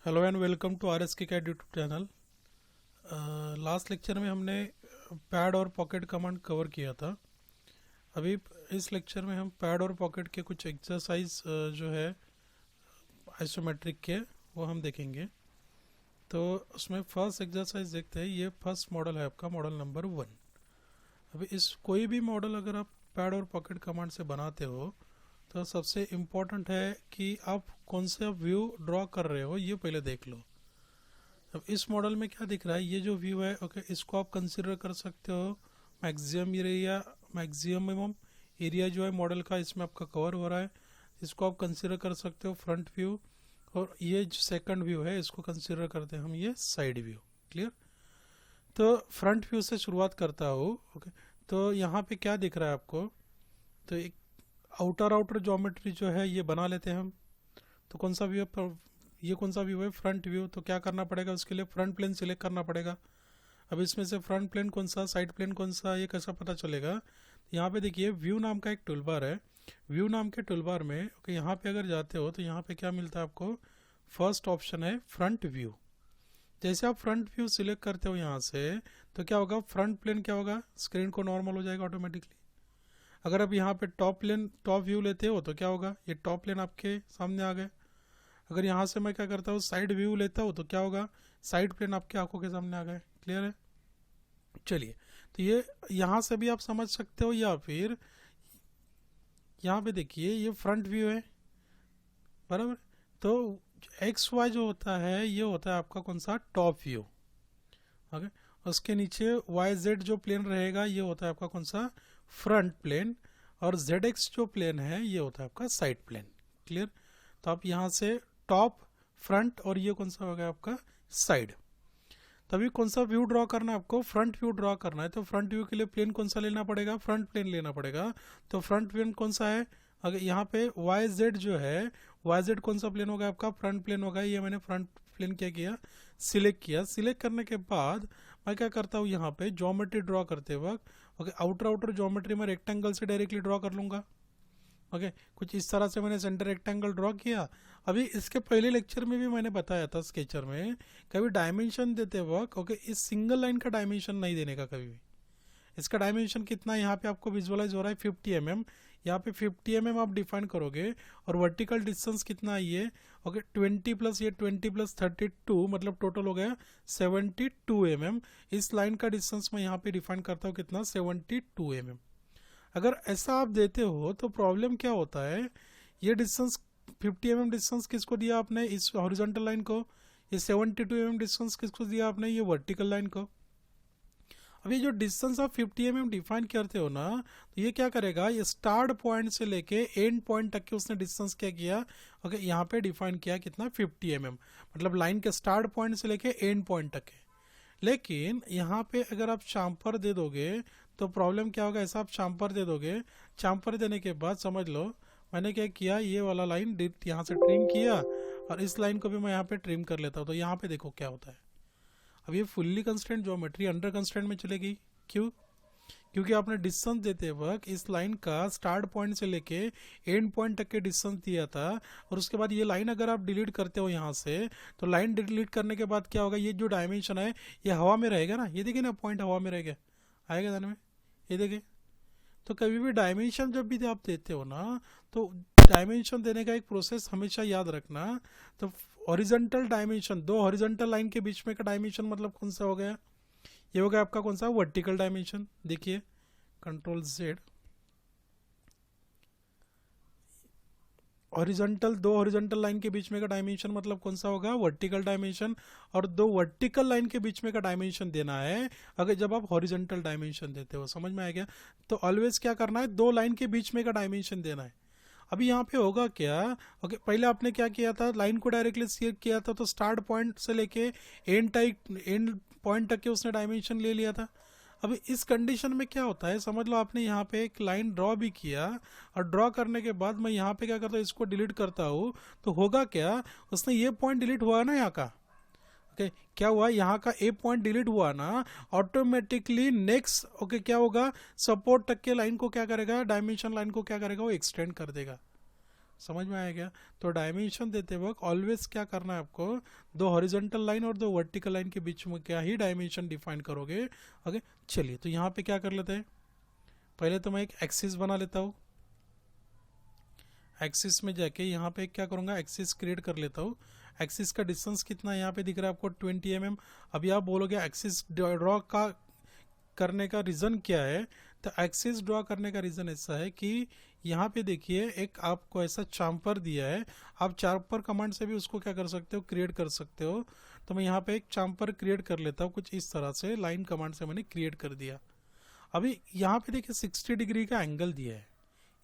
Hello and welcome to R S K cat YouTube channel. Last lecture में हमने pad और pocket command cover किया था। अभी इस लेक्चर में हम पैड और पॉकेट के कुछ एक्सरसाइज जो है आइसोमेट्रिक के वो हम देखेंगे। तो उसमें फर्स्ट एक्सरसाइज देखते हैं। ये फर्स्ट मॉडल है आपका, मॉडल नंबर 1। अभी इस कोई भी मॉडल अगर आप पैड और पॉकेट कमांड से बनाते हो तो सबसे इम्पोर्टेंट है कि आप कौन सा व्यू ड्रॉ कर रहे हो ये पहले देख लो। अब इस मॉडल में क्या दिख रहा है, ये जो व्यू है ओके, इसको आप कंसिडर कर सकते हो मैक्सिमम एरिया जो है मॉडल का इसमें आपका कवर हो रहा है, इसको आप कंसिडर कर सकते हो फ्रंट व्यू। और ये जो सेकंड व्यू है इसको कंसिडर करते हैं हम ये साइड व्यू। क्लियर? तो फ्रंट व्यू से शुरुआत करता हूँ। ओके, तो यहाँ पे क्या दिख रहा है आपको, तो एक आउटर ज्योमेट्री जो है ये बना लेते हैं हम। तो कौन सा व्यू है, ये कौन सा व्यू है, फ्रंट व्यू। तो क्या करना पड़ेगा, उसके लिए फ्रंट प्लेन सिलेक्ट करना पड़ेगा। अब इसमें से फ्रंट प्लेन कौन सा, साइड प्लेन कौन सा, ये कैसा पता चलेगा। यहाँ पे देखिए व्यू नाम का एक टूलबार है। व्यू नाम के टूलबार में ओके, यहाँ पे अगर जाते हो तो यहाँ पे क्या मिलता है आपको, फर्स्ट ऑप्शन है फ्रंट व्यू। जैसे आप फ्रंट व्यू सिलेक्ट करते हो यहाँ से तो क्या होगा, फ्रंट प्लेन क्या होगा, स्क्रीन को नॉर्मल हो जाएगा ऑटोमेटिकली। अगर आप यहाँ पे टॉप व्यू लेते हो तो क्या होगा, ये टॉप प्लेन आपके सामने आ गए। अगर यहाँ से मैं क्या करता हूँ, साइड व्यू लेता हूँ तो क्या होगा, साइड प्लेन आपकी आंखों के सामने आ गए। क्लियर है? चलिए, तो ये यहाँ से भी आप समझ सकते हो, या फिर यहाँ पे देखिए ये फ्रंट व्यू है बराबर। तो एक्स वाई जो होता है ये होता है आपका कौन सा, टॉप व्यू। ओके, उसके नीचे वाई जेड जो प्लेन रहेगा ये होता है आपका कौन सा, फ्रंट प्लेन। और जेड एक्स जो प्लेन है ये होता है आपका साइड प्लेन। क्लियर? तो आप यहाँ से टॉप, फ्रंट और ये कौन सा हो गया आपका साइड। तभी कौन सा व्यू ड्रॉ करना है आपको, फ्रंट व्यू ड्रॉ करना है। तो फ्रंट व्यू के लिए प्लेन कौन सा लेना पड़ेगा, फ्रंट प्लेन लेना पड़ेगा। तो फ्रंट प्लेन कौन सा है, अगर यहाँ पे वाई जेड जो है, वाई जेड कौन सा प्लेन होगा आपका, फ्रंट प्लेन होगा। ये मैंने फ्रंट प्लेन क्या किया, सिलेक्ट किया। सिलेक्ट करने के बाद मैं क्या करता हूँ, यहाँ पे ज्योमेट्री ड्रॉ करते वक्त ओके, आउटर ज्योमेट्री में रेक्टेंगल से डायरेक्टली ड्रॉ कर लूँगा। ओके, कुछ इस तरह से मैंने सेंटर रेक्टेंगल ड्रॉ किया। अभी इसके पहले लेक्चर में भी मैंने बताया था स्केचर में, कभी डायमेंशन देते वक्त ओके, इस सिंगल लाइन का डायमेंशन नहीं देने का कभी भी। इसका डायमेंशन कितना है यहाँ पे आपको विजुअलाइज हो रहा है, 50 mm। यहाँ पे 50 mm आप डिफाइन करोगे। और वर्टिकल डिस्टेंस कितना है ये, ओके 20 प्लस ये 20 प्लस 32, मतलब टोटल हो गया 72 mm। इस लाइन का डिस्टेंस मैं यहाँ पे डिफाइन करता हूँ कितना, 72 mm। अगर ऐसा आप देते हो तो प्रॉब्लम क्या होता है, ये डिस्टेंस 50 mm डिस्टेंस किसको दिया आपने, इस हॉरिजॉन्टल लाइन को। ये 72 mm डिस्टेंस किसको दिया आपने, ये वर्टिकल लाइन को। अभी जो डिस्टेंस आप 50 mm डिफाइन करते हो ना, तो ये क्या करेगा, ये स्टार्ट पॉइंट से लेके एंड पॉइंट तक के उसने डिस्टेंस क्या किया, ओके यहाँ पे डिफाइन किया कितना, 50 mm। मतलब लाइन के स्टार्ट पॉइंट से लेके एंड पॉइंट तक है। लेकिन यहाँ पे अगर आप चाम्पर दे दोगे तो प्रॉब्लम क्या होगा, ऐसा आप चाम्पर दे दोगे, चाम्पर देने के बाद समझ लो मैंने क्या किया, ये वाला लाइन यहाँ से ट्रिम किया और इस लाइन को भी मैं यहाँ पे ट्रिम कर लेता हूँ। तो यहाँ पे देखो क्या होता है, अब ये fully constraint geometry under constraint में चलेगी। क्यों? क्योंकि आपने डिस्टेंस देते वक्त इस लाइन का स्टार्ट पॉइंट से लेके एंड पॉइंट तक के डिस्टेंस दिया था। और उसके बाद ये लाइन अगर आप डिलीट करते हो यहाँ से, तो लाइन डिलीट करने के बाद क्या होगा, ये जो डायमेंशन है ये हवा में रहेगा ना, ये देखिए ना पॉइंट हवा में रहेगा, आएगा ध्यान में, ये देखिए। तो कभी भी डायमेंशन जब भी आप देते हो ना, तो डायमेंशन देने का एक प्रोसेस हमेशा याद रखना। तो हॉरिजॉन्टल डायमेंशन, दो हॉरिजॉन्टल लाइन के बीच में का डायमेंशन मतलब कौन सा हो गया, ये हो गया आपका कौन सा, वर्टिकल डायमेंशन। देखिए कंट्रोल जेड, हॉरिजॉन्टल, दो हॉरिजॉन्टल लाइन के बीच में का डायमेंशन मतलब कौन सा होगा, वर्टिकल डायमेंशन। और दो वर्टिकल लाइन के बीच में का डायमेंशन देना है अगर जब आप हॉरिजॉन्टल डायमेंशन देते हो। समझ में आ गया? तो ऑलवेज क्या करना है, दो लाइन के बीच में का डायमेंशन देना है। अभी यहाँ पे होगा क्या, ओके पहले आपने क्या किया था, लाइन को डायरेक्टली सिलेक्ट किया था, तो स्टार्ट पॉइंट से लेके एंड पॉइंट तक के उसने डायमेंशन ले लिया था। अभी इस कंडीशन में क्या होता है, समझ लो आपने यहाँ पे एक लाइन ड्रॉ भी किया, और ड्रॉ करने के बाद मैं यहाँ पे क्या करता हूँ, इसको डिलीट करता हूँ। तो होगा क्या, उसने ये पॉइंट डिलीट हुआ ना यहाँ का, ओके क्या हुआ, यहाँ का ए पॉइंट डिलीट हुआ ना, ऑटोमेटिकली नेक्स्ट ओके क्या होगा, सपोर्ट तक के लाइन को क्या करेगा, डायमेंशन लाइन को क्या करेगा, वो एक्सटेंड कर देगा। समझ में आया क्या? तो डायमेंशन देते वक्त ऑलवेज क्या करना है आपको, दो हॉरिजॉन्टल लाइन और दो वर्टिकल लाइन के बीच में क्या ही डायमेंशन डिफाइन करोगे। ओके, चलिए तो यहाँ पे क्या कर लेते हैं, पहले तो मैं एक एक्सिस बना लेता हूँ। एक्सिस में जाके यहाँ पे क्या करूँगा, एक्सिस क्रिएट कर लेता हूँ। एक्सिस का डिस्टेंस कितना है यहाँ पे दिख रहा है आपको 20 mm। अभी आप बोलोगे एक्सिस ड्रॉ का करने का रीज़न क्या है, तो एक्सिस ड्रॉ करने का रीज़न ऐसा है कि यहाँ पे देखिए एक आपको ऐसा चाम्पर दिया है, आप चाम्पर कमांड से भी उसको क्या कर सकते हो, क्रिएट कर सकते हो। तो मैं यहाँ पे एक चाम्पर क्रिएट कर लेता हूँ कुछ इस तरह से, लाइन कमांड से मैंने क्रिएट कर दिया। अभी यहाँ पे देखिए 60 डिग्री का एंगल दिया है,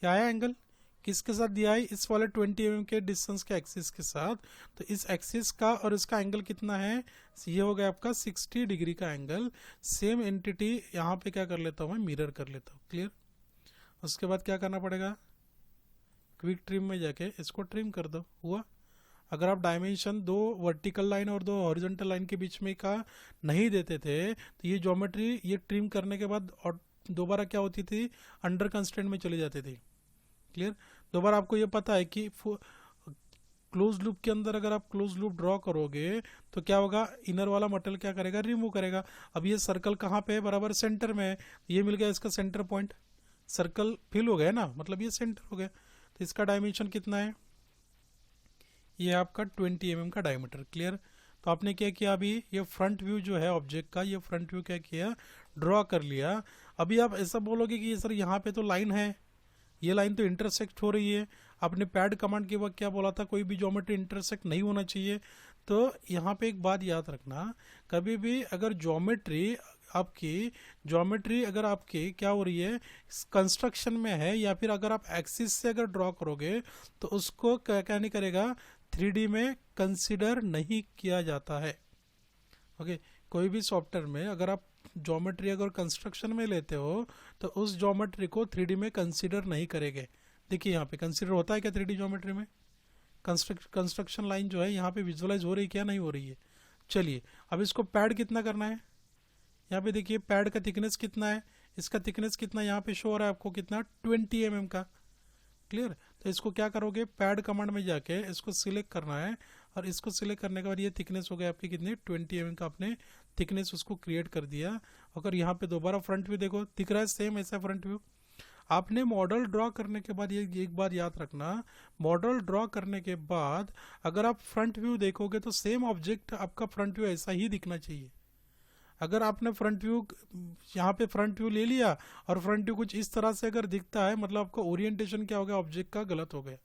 ये आया एंगल किसके साथ दिया है, इस वाले 20 mm के डिस्टेंस के एक्सिस के साथ। तो इस एक्सिस का और इसका एंगल कितना है, ये हो गया आपका 60 डिग्री का एंगल। सेम एंटिटी यहाँ पे क्या कर लेता हूँ मैं, मिरर कर लेता हूँ। क्लियर? उसके बाद क्या करना पड़ेगा, क्विक ट्रिम में जाके इसको ट्रिम कर दो, हुआ। अगर आप डायमेंशन दो वर्टिकल लाइन और दो हॉरिजॉन्टल लाइन के बीच में का नहीं देते थे तो ये ज्योमेट्री ये ट्रिम करने के बाद और दोबारा क्या होती थी, अंडर कंस्ट्रेंट में चली जाती थी। क्लियर? दोबारा आपको ये पता है कि क्लोज लूप के अंदर अगर आप क्लोज लूप ड्रॉ करोगे तो क्या होगा, इनर वाला मटेरियल क्या करेगा, रिमूव करेगा। अब ये सर्कल कहाँ पे है, बराबर सेंटर में है, ये मिल गया इसका सेंटर पॉइंट, सर्कल फिल हो गया ना, मतलब ये सेंटर हो गया। तो इसका डायमेंशन कितना है, ये आपका 20 mm का डायमीटर। क्लियर? तो आपने क्या किया, अभी ये फ्रंट व्यू जो है ऑब्जेक्ट का, ये फ्रंट व्यू क्या किया, ड्रॉ कर लिया। अभी आप ऐसा बोलोगे कि ये सर यहाँ पे तो लाइन है, ये लाइन तो इंटरसेक्ट हो रही है। आपने पैड कमांड के वक्त क्या बोला था, कोई भी ज्योमेट्री इंटरसेक्ट नहीं होना चाहिए। तो यहाँ पे एक बात याद रखना, कभी भी अगर ज्योमेट्री अगर आपकी क्या हो रही है, कंस्ट्रक्शन में है, या फिर अगर आप एक्सिस से अगर ड्रॉ करोगे तो उसको क्या नहीं करेगा, 3D में कंसिडर नहीं किया जाता है। ओके, कोई भी सॉफ्टवेयर में अगर आप ज्योमेट्री अगर कंस्ट्रक्शन में लेते हो तो उस ज्योमेट्री को 3D में कंसीडर नहीं करेंगे। देखिए यहाँ पे कंसीडर होता है क्या 3D ज्योमेट्री में, कंस्ट्रक्शन लाइन जो है यहाँ पे विजुअलाइज हो रही है क्या, नहीं हो रही है। चलिए अब इसको पैड कितना करना है, यहाँ पे देखिए पैड का थिकनेस कितना है, इसका थिकनेस कितना यहाँ पे शो हो रहा है आपको, कितना 20 mm का। क्लियर? तो इसको क्या करोगे, पैड कमांड में जाके इसको सिलेक्ट करना है, और इसको सिलेक्ट करने के बाद ये थिकनेस हो गया आपकी कितनी, 20 mm का आपने थिकनेस उसको क्रिएट कर दिया। अगर यहाँ पे दोबारा फ्रंट व्यू देखो, दिख रहा है सेम ऐसा फ्रंट व्यू। आपने मॉडल ड्रॉ करने के बाद ये एक बात याद रखना, मॉडल ड्रॉ करने के बाद अगर आप फ्रंट व्यू देखोगे तो सेम ऑब्जेक्ट आपका फ्रंट व्यू ऐसा ही दिखना चाहिए। अगर आपने फ्रंट व्यू यहाँ पे फ्रंट व्यू ले लिया और फ्रंट व्यू कुछ इस तरह से अगर दिखता है, मतलब आपका ओरिएंटेशन क्या हो गया, ऑब्जेक्ट का गलत हो गया।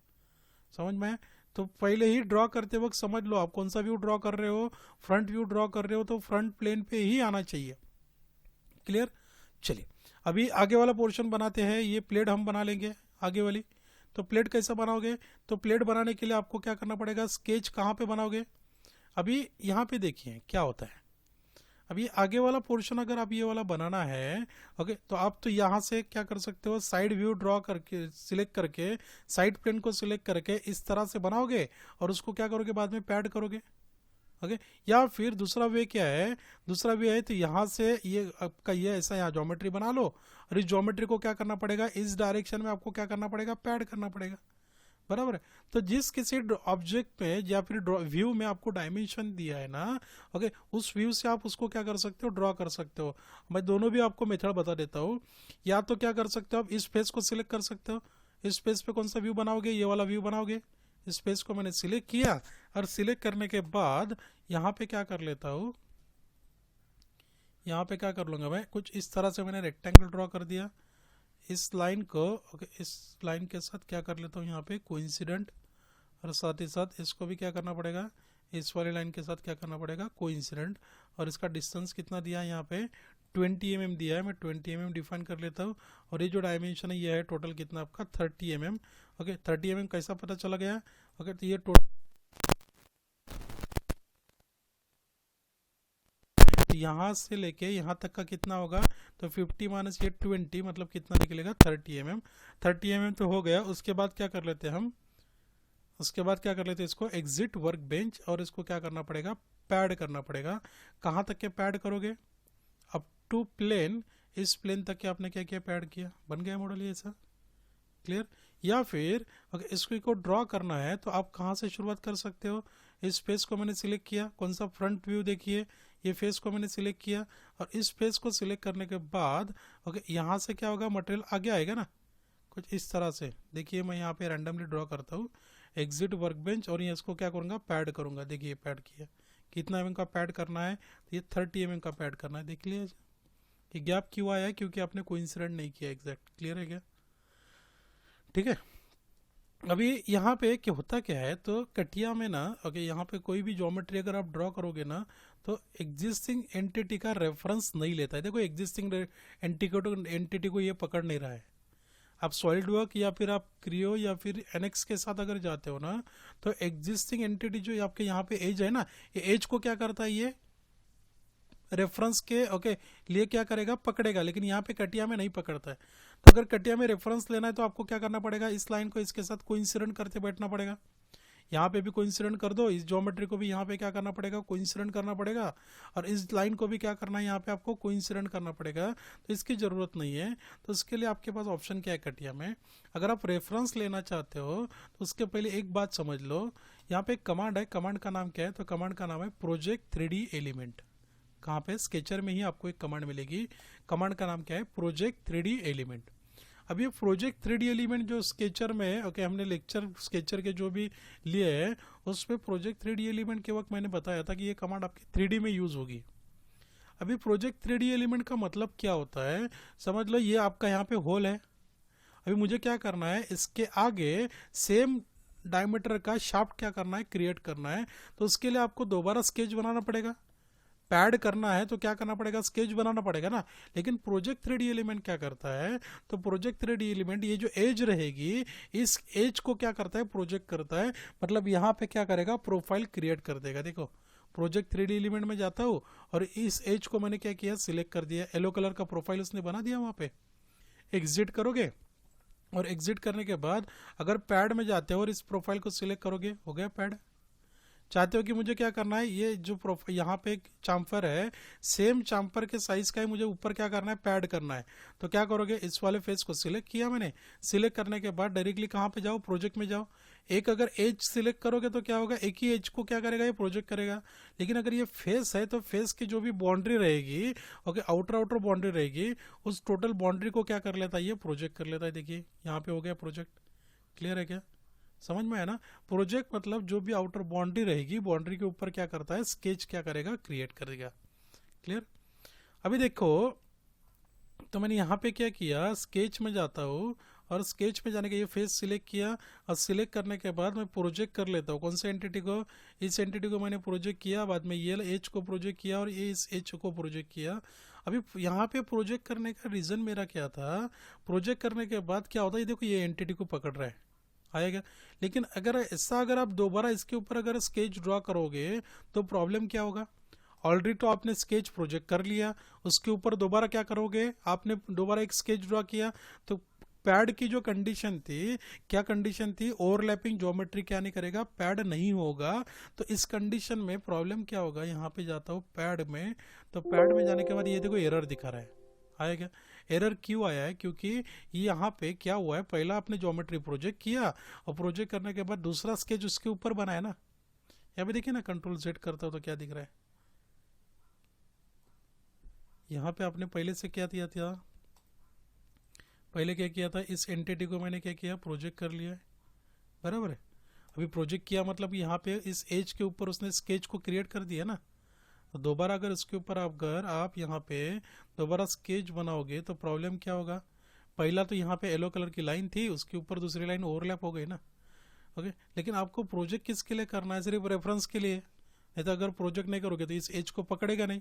समझ में? तो पहले ही ड्रॉ करते वक्त समझ लो आप कौन सा व्यू ड्रॉ कर रहे हो, फ्रंट व्यू ड्रॉ कर रहे हो तो फ्रंट प्लेन पे ही आना चाहिए। क्लियर? चलिए अभी आगे वाला पोर्शन बनाते हैं, ये प्लेट हम बना लेंगे आगे वाली। तो प्लेट कैसे बनाओगे, तो प्लेट बनाने के लिए आपको क्या करना पड़ेगा, स्केच कहाँ पे बनाओगे, अभी यहाँ पे देखिए क्या होता है। अभी आगे वाला पोर्शन अगर आप ये वाला बनाना है, ओके, तो आप तो यहाँ से क्या कर सकते हो, साइड व्यू ड्रॉ करके सिलेक्ट करके साइड प्लेन को सिलेक्ट करके इस तरह से बनाओगे और उसको क्या करोगे, बाद में पैड करोगे। ओके, या फिर दूसरा वे क्या है, दूसरा वे है तो यहाँ से ये आपका ये ऐसा यहाँ ज्योमेट्री बना लो, और इस ज्योमेट्री को क्या करना पड़ेगा, इस डायरेक्शन में आपको क्या करना पड़ेगा, पैड करना पड़ेगा। बराबर है? तो जिस किसी ऑब्जेक्ट में या फिर व्यू में आपको डायमेंशन दिया है ना, ओके, उस व्यू से आप उसको क्या कर सकते हो, ड्रॉ कर सकते हो। मैं दोनों भी आपको मेथड बता देता हूँ। या तो क्या कर सकते हो, आप इस फेस को सिलेक्ट कर सकते हो, इस फेस पे कौन सा व्यू बनाओगे, ये वाला व्यू बनाओगे। इस फेस को मैंने सिलेक्ट किया, और सिलेक्ट करने के बाद यहाँ पे क्या कर लेता हूँ, यहाँ पे क्या कर लूँगा मैं, कुछ इस तरह से मैंने रेक्टेंगल ड्रॉ कर दिया। इस लाइन को ओके, इस लाइन के साथ क्या कर लेता हूँ यहाँ पे कोइंसिडेंट, और साथ ही साथ इसको भी क्या करना पड़ेगा, इस वाली लाइन के साथ क्या करना पड़ेगा, कोइंसिडेंट। और इसका डिस्टेंस कितना दिया है यहाँ पे 20 mm दिया है, मैं 20 mm डिफाइन कर लेता हूँ। और ये जो डायमेंशन है ये है टोटल कितना आपका 30 mm। ओके, 30 mm कैसा पता चला गया, ओके, तो ये टोटल यहाँ से लेके यहाँ तक का कितना होगा, तो 50 माइनस ये 20 मतलब कितना निकलेगा 30 mm। 30 mm तो हो गया। उसके बाद क्या कर लेते हैं हम, उसके बाद क्या कर लेते हैं, इसको एग्जिट वर्क बेंच, और इसको क्या करना पड़ेगा, पैड करना पड़ेगा। कहाँ तक के पैड करोगे, अप टू प्लेन, इस प्लेन तक के आपने क्या किया, पैड किया, बन गया मॉडल ये ऐसा। क्लियर? या फिर अगर इसको ड्रॉ करना है तो आप कहाँ से शुरुआत कर सकते हो, इस फेस को मैंने सिलेक्ट किया, कौन सा फ्रंट व्यू देखिए, ये फेस को मैंने सिलेक्ट किया, और इस फेस को सिलेक्ट करने के बाद ओके यहाँ से क्या होगा, मटेरियल आगे आएगा ना कुछ इस तरह से। देखिए मैं यहाँ पे रैंडमली ड्रॉ करता हूँ, एग्जिट वर्कबेंच, और ये इसको क्या करूँगा, पैड करूँगा। देखिए पैड किया, कितना mm का पैड करना है, तो ये 30 mm का पैड करना है। देख लिया ये गैप क्यों आया है, क्योंकि आपने कोइंसिडेंट नहीं किया एग्जैक्ट। क्लियर है क्या? ठीक है। अभी यहाँ पे क्या होता क्या है, तो कटिया में ना ओके यहाँ पे कोई भी ज्योमेट्री अगर आप ड्रॉ करोगे ना तो एग्जिस्टिंग एंटिटी का रेफरेंस नहीं लेता है। देखो एग्जिस्टिंग एंटिटी को ये पकड़ नहीं रहा है। आप सॉलिड वर्क या फिर आप क्रियो या फिर एनएक्स के साथ अगर जाते हो ना, तो एग्जिस्टिंग एंटिटी जो आपके यहाँ पे एज है ना, ये एज को क्या करता है, ये रेफरेंस के ओके लिए क्या करेगा, पकड़ेगा। लेकिन यहाँ पे कटिया में नहीं पकड़ता है। तो अगर कटिया में रेफरेंस लेना है तो आपको क्या करना पड़ेगा, इस लाइन को इसके साथ कोइंसिडेंट करते बैठना पड़ेगा। यहाँ पे भी कोइंसिडेंट कर दो, इस ज्योमेट्री को भी यहाँ पे क्या करना पड़ेगा, कोइंसिडेंट करना पड़ेगा, और इस लाइन को भी क्या करना है, यहाँ पे आपको कोइंसिडेंट करना पड़ेगा। तो इसकी ज़रूरत नहीं है। तो उसके लिए आपके पास ऑप्शन क्या है कटिया में, अगर आप रेफरेंस लेना चाहते हो तो उसके पहले एक बात समझ लो। यहाँ पे एक कमांड है, कमांड का नाम क्या है, तो कमांड का नाम है प्रोजेक्ट 3D एलिमेंट। कहाँ पे, स्केचर में ही आपको एक कमांड मिलेगी। कमांड का नाम क्या है, प्रोजेक्ट 3D एलिमेंट। अब ये प्रोजेक्ट 3D एलिमेंट जो स्केचर में ओके हमने लेक्चर स्केचर के जो भी लिए है उसमें प्रोजेक्ट 3D एलिमेंट के वक्त मैंने बताया था कि ये कमांड आपकी 3D में यूज़ होगी। अभी प्रोजेक्ट 3D एलिमेंट का मतलब क्या होता है, समझ लो ये आपका यहाँ पे होल है। अभी मुझे क्या करना है, इसके आगे सेम डायमीटर का शाफ्ट क्या करना है, क्रिएट करना है। तो उसके लिए आपको दोबारा स्केच बनाना पड़ेगा। पैड करना है तो क्या करना पड़ेगा, स्केच बनाना पड़ेगा ना। लेकिन प्रोजेक्ट 3D एलिमेंट क्या करता है, तो प्रोजेक्ट 3D एलिमेंट ये जो एज रहेगी, इस एज को क्या करता है, प्रोजेक्ट करता है। मतलब यहाँ पे क्या करेगा, प्रोफाइल क्रिएट कर देगा। देखो प्रोजेक्ट 3D एलिमेंट में जाता हूँ और इस एज को मैंने क्या किया, सिलेक्ट कर दिया, येलो कलर का प्रोफाइल उसने बना दिया। वहाँ पे एग्जिट करोगे और एग्जिट करने के बाद अगर पैड में जाते हो और इस प्रोफाइल को सिलेक्ट करोगे, हो गया पैड। चाहते हो कि मुझे क्या करना है, ये जो यहाँ पे एक चाम्फर है, सेम चाम्फर के साइज का ही मुझे ऊपर क्या करना है, पैड करना है। तो क्या करोगे, इस वाले फेस को सिलेक्ट किया मैंने, सिलेक्ट करने के बाद डायरेक्टली कहाँ पे जाओ, प्रोजेक्ट में जाओ। एक अगर एज सिलेक्ट करोगे तो क्या होगा, एक ही एज को क्या करेगा, ये प्रोजेक्ट करेगा। लेकिन अगर ये फेस है तो फेस की जो भी बाउंड्री रहेगी ओके, आउटर बाउंड्री रहेगी, उस टोटल बाउंड्री को क्या कर लेता है, ये प्रोजेक्ट कर लेता है। देखिए यहाँ पे हो गया प्रोजेक्ट। क्लियर है क्या, समझ में है ना। प्रोजेक्ट मतलब जो भी आउटर बाउंड्री रहेगी, बाउंड्री के ऊपर क्या करता है, स्केच क्या करेगा, क्रिएट करेगा। क्लियर। अभी देखो तो मैंने यहाँ पे क्या किया, स्केच में जाता हूँ और स्केच में जाने के ये फेस सिलेक्ट किया, और सिलेक्ट करने के बाद मैं प्रोजेक्ट कर लेता हूँ। कौन सा एंटिटी को, इस एंटिटी को मैंने प्रोजेक्ट किया, बाद में ये एच को प्रोजेक्ट किया और ये इस एच को प्रोजेक्ट किया। अभी यहाँ पे प्रोजेक्ट करने का रीज़न मेरा क्या था, प्रोजेक्ट करने के बाद क्या होता है, ये देखो ये एंटिटी को पकड़ रहा है, आएगा। लेकिन अगर आप दोबारा इसके ऊपर अगर स्केच ड्रॉ करोगे तो प्रॉब्लम क्या होगा, ऑलरेडी तो आपने स्केच प्रोजेक्ट कर लिया, उसके ऊपर दोबारा क्या करोगे, आपने दोबारा एक स्केच ड्रॉ किया। तो पैड की जो कंडीशन थी, क्या कंडीशन थी, ओवरलैपिंग ज्योमेट्री क्या नहीं करेगा, पैड नहीं होगा। तो इस कंडीशन में प्रॉब्लम क्या होगा, यहाँ पे जाता हूँ पैड में, तो पैड में जाने के बाद ये देखो एरर दिखा रहा है, आएगा। एरर क्यों आया है, क्योंकि यहाँ पे क्या हुआ है, पहला आपने ज्योमेट्री प्रोजेक्ट किया और प्रोजेक्ट करने के बाद दूसरा स्केच उसके ऊपर बनाया ना। यहाँ पे देखिए ना, कंट्रोल Z करता हो तो क्या दिख रहा है, यहाँ पे आपने पहले से क्या किया था, पहले क्या किया था, इस एंटिटी को मैंने क्या किया, प्रोजेक्ट कर लिया है, बराबर है। अभी प्रोजेक्ट किया मतलब यहाँ पे इस एज के ऊपर उसने स्केच को क्रिएट कर दिया ना। तो दोबारा अगर इसके ऊपर अगर आप यहाँ पे दोबारा स्केच बनाओगे तो प्रॉब्लम क्या होगा, पहला तो यहाँ पे येलो कलर की लाइन थी, उसके ऊपर दूसरी लाइन ओवरलैप हो गई ना। ओके, लेकिन आपको प्रोजेक्ट किसके लिए करना है, सिर्फ रेफरेंस के लिए। नहीं तो अगर प्रोजेक्ट नहीं करोगे तो इस एज को पकड़ेगा नहीं,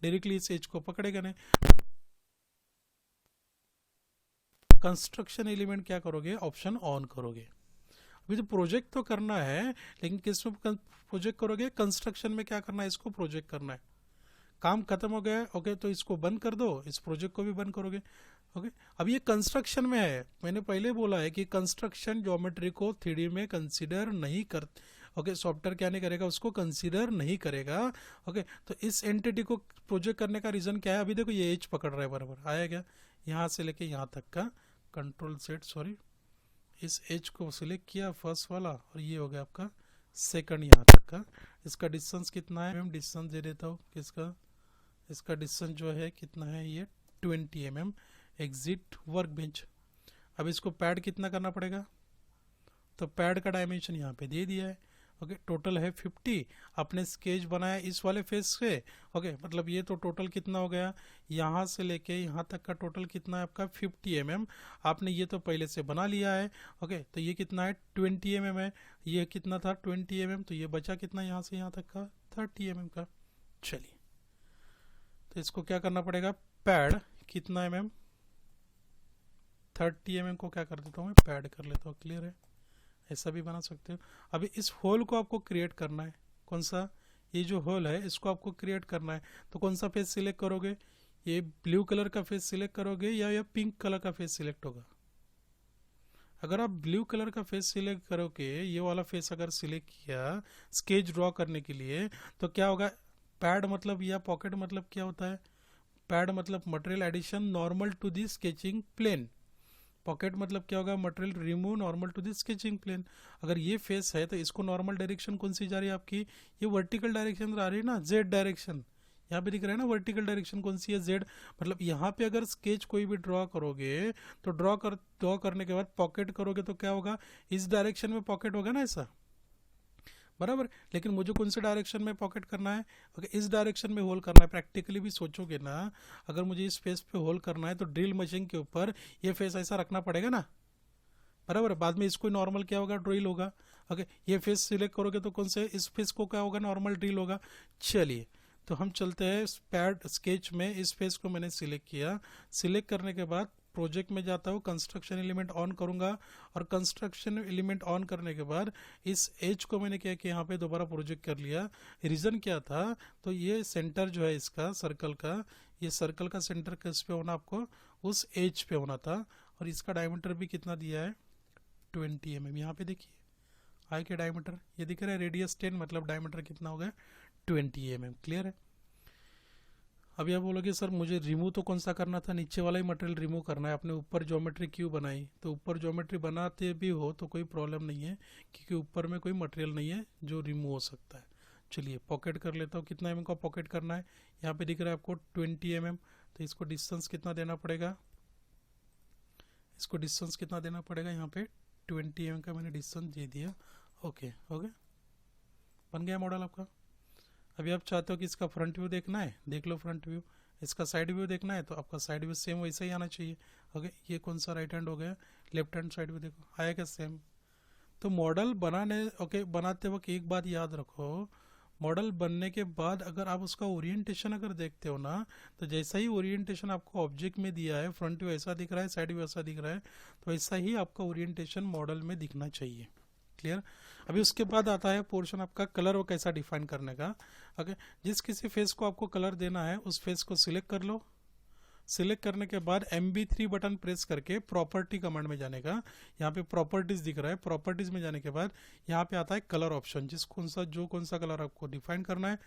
डायरेक्टली इस एज को पकड़ेगा नहीं। कंस्ट्रक्शन एलिमेंट क्या करोगे, ऑप्शन ऑन करोगे। अभी तो प्रोजेक्ट तो करना है, लेकिन किस में प्रोजेक्ट करोगे, कंस्ट्रक्शन में क्या करना है, इसको प्रोजेक्ट करना है। काम खत्म हो गया, ओके, तो इसको बंद कर दो, इस प्रोजेक्ट को भी बंद करोगे। ओके, अब ये कंस्ट्रक्शन में है, मैंने पहले बोला है कि कंस्ट्रक्शन ज्योमेट्री को 3D में कंसीडर नहीं कर, ओके, सॉफ्टवेयर क्या नहीं करेगा, उसको कंसीडर नहीं करेगा। ओके, तो इस एंटिटी को प्रोजेक्ट करने का रीज़न क्या है, अभी देखो ये एज पकड़ रहा है, बराबर आया क्या, यहाँ से लेके यहाँ तक का, कंट्रोल Z, सॉरी इस एज को सिलेक्ट किया फर्स्ट वाला, और ये हो गया आपका सेकंड यहाँ तक का। इसका डिस्टेंस कितना है, मैं डिस्टेंस दे देता हूँ किसका, इसका डिस्टेंस जो है कितना है, ये 20 mm एग्जिट वर्क बेंच। अब इसको पैड कितना करना पड़ेगा, तो पैड का डायमेंशन यहाँ पे दे दिया है। ओके, टोटल है 50। आपने स्केच बनाया इस वाले फेस से। ओके, मतलब ये तो टोटल कितना हो गया, यहाँ से लेके यहाँ तक का टोटल कितना है आपका 50 mm। आपने ये तो पहले से बना लिया है। ओके, तो ये कितना है 20 mm है, ये कितना था 20 mm, तो ये बचा कितना यहाँ से यहाँ तक का 30 mm का। चलिए, तो इसको क्या करना पड़ेगा, पैड कितना mm, 30 mm को क्या कर देता हूँ मैं, पैड कर लेता हूँ। क्लियर है, ऐसा भी बना सकते हो। अभी इस होल को आपको क्रिएट करना है, कौन सा, ये जो होल है इसको आपको क्रिएट करना है। तो कौन सा फेस सिलेक्ट करोगे, ये ब्लू कलर का फेस सिलेक्ट करोगे या ये पिंक कलर का फेस सिलेक्ट होगा। अगर आप ब्लू कलर का फेस सिलेक्ट करोगे, ये वाला फेस अगर सिलेक्ट किया स्केच ड्रॉ करने के लिए, तो क्या होगा, पैड मतलब या पॉकेट मतलब क्या होता है, पैड मतलब material addition normal to the sketching plane. Pocket मतलब क्या होगा, material remove normal to the sketching plane. अगर ये फेस है तो इसको नॉर्मल डायरेक्शन कौन सी जा रही है आपकी, ये वर्टिकल डायरेक्शन आ रही है ना, जेड डायरेक्शन। यहाँ पे दिख रहा है ना वर्टिकल डायरेक्शन कौन सी है, जेड। मतलब यहाँ पे अगर स्केच कोई भी ड्रॉ करोगे तो ड्रॉ करने के बाद पॉकेट करोगे तो क्या होगा, इस डायरेक्शन में पॉकेट होगा ना, ऐसा बराबर। लेकिन मुझे कौन से डायरेक्शन में पॉकेट करना है, ओके, इस डायरेक्शन में होल करना है। प्रैक्टिकली भी सोचोगे ना, अगर मुझे इस फेस पे होल करना है तो ड्रिल मशीन के ऊपर ये फेस ऐसा रखना पड़ेगा ना, बराबर। बाद में इसको नॉर्मल क्या होगा, ड्रिल होगा। ओके, ये फेस सिलेक्ट करोगे तो कौन से, इस फेस को क्या होगा, नॉर्मल ड्रिल होगा। चलिए, तो हम चलते हैं पैड स्केच में। इस फेस को मैंने सिलेक्ट किया, सिलेक्ट करने के बाद प्रोजेक्ट में जाता हूँ, कंस्ट्रक्शन एलिमेंट ऑन करूंगा, और कंस्ट्रक्शन एलिमेंट ऑन करने के बाद इस एज को मैंने क्या किया, यहाँ पे दोबारा प्रोजेक्ट कर लिया। रीज़न क्या था, तो ये सेंटर जो है इसका सर्कल का, ये सर्कल का सेंटर किस पे होना, आपको उस एज पे होना था। और इसका डायमीटर भी कितना दिया है 20 mm। यहाँ पे देखिए आई के डायमीटर ये दिख रहा है, रेडियस 10, मतलब डायमीटर कितना हो गया 20 mm। क्लियर है। अभी आप बोलोगे सर मुझे रिमूव तो कौन सा करना था, नीचे वाला ही मटेरियल रिमूव करना है, आपने ऊपर ज्योमेट्री क्यों बनाई। तो ऊपर ज्योमेट्री बनाते भी हो तो कोई प्रॉब्लम नहीं है, क्योंकि ऊपर में कोई मटेरियल नहीं है जो रिमूव हो सकता है। चलिए पॉकेट कर लेता हूँ, कितना mm का पॉकेट करना है, यहाँ पे दिख रहा है आपको 20 mm। तो इसको डिस्टेंस कितना देना पड़ेगा, इसको डिस्टेंस कितना देना पड़ेगा, यहाँ पे 20 mm का मैंने डिस्टेंस दे दिया। ओके, बन गया मॉडल आपका। अभी आप चाहते हो कि इसका फ्रंट व्यू देखना है, देख लो फ्रंट व्यू। इसका साइड व्यू देखना है तो आपका साइड व्यू सेम वैसे ही आना चाहिए। ओके, ये कौन सा राइट हैंड हो गया, लेफ्ट हैंड साइड व्यू देखो आएगा सेम। तो मॉडल बनाते वक्त एक बात याद रखो, मॉडल बनने के बाद अगर आप उसका ओरिएंटेशन अगर देखते हो ना, तो जैसा ही ओरिएंटेशन आपको ऑब्जेक्ट में दिया है, फ्रंट व्यू ऐसा दिख रहा है, साइड व्यू ऐसा दिख रहा है, तो ऐसा ही आपका ओरिएंटेशन मॉडल में दिखना चाहिए। क्लियर। अभी उसके बाद आता है पोर्शन आपका कलर वो कैसा डिफाइन करने का। ओके, जिस किसी फेस को आपको कलर देना है उस फेस को सिलेक्ट कर लो। सिलेक्ट करने के बाद MB3 बटन प्रेस करके प्रॉपर्टी कमांड में जाने का, यहाँ पे प्रॉपर्टीज दिख रहा है, प्रॉपर्टीज में जाने के बाद यहाँ पे आता है कलर ऑप्शन, जो कौन सा कलर आपको डिफाइन करना है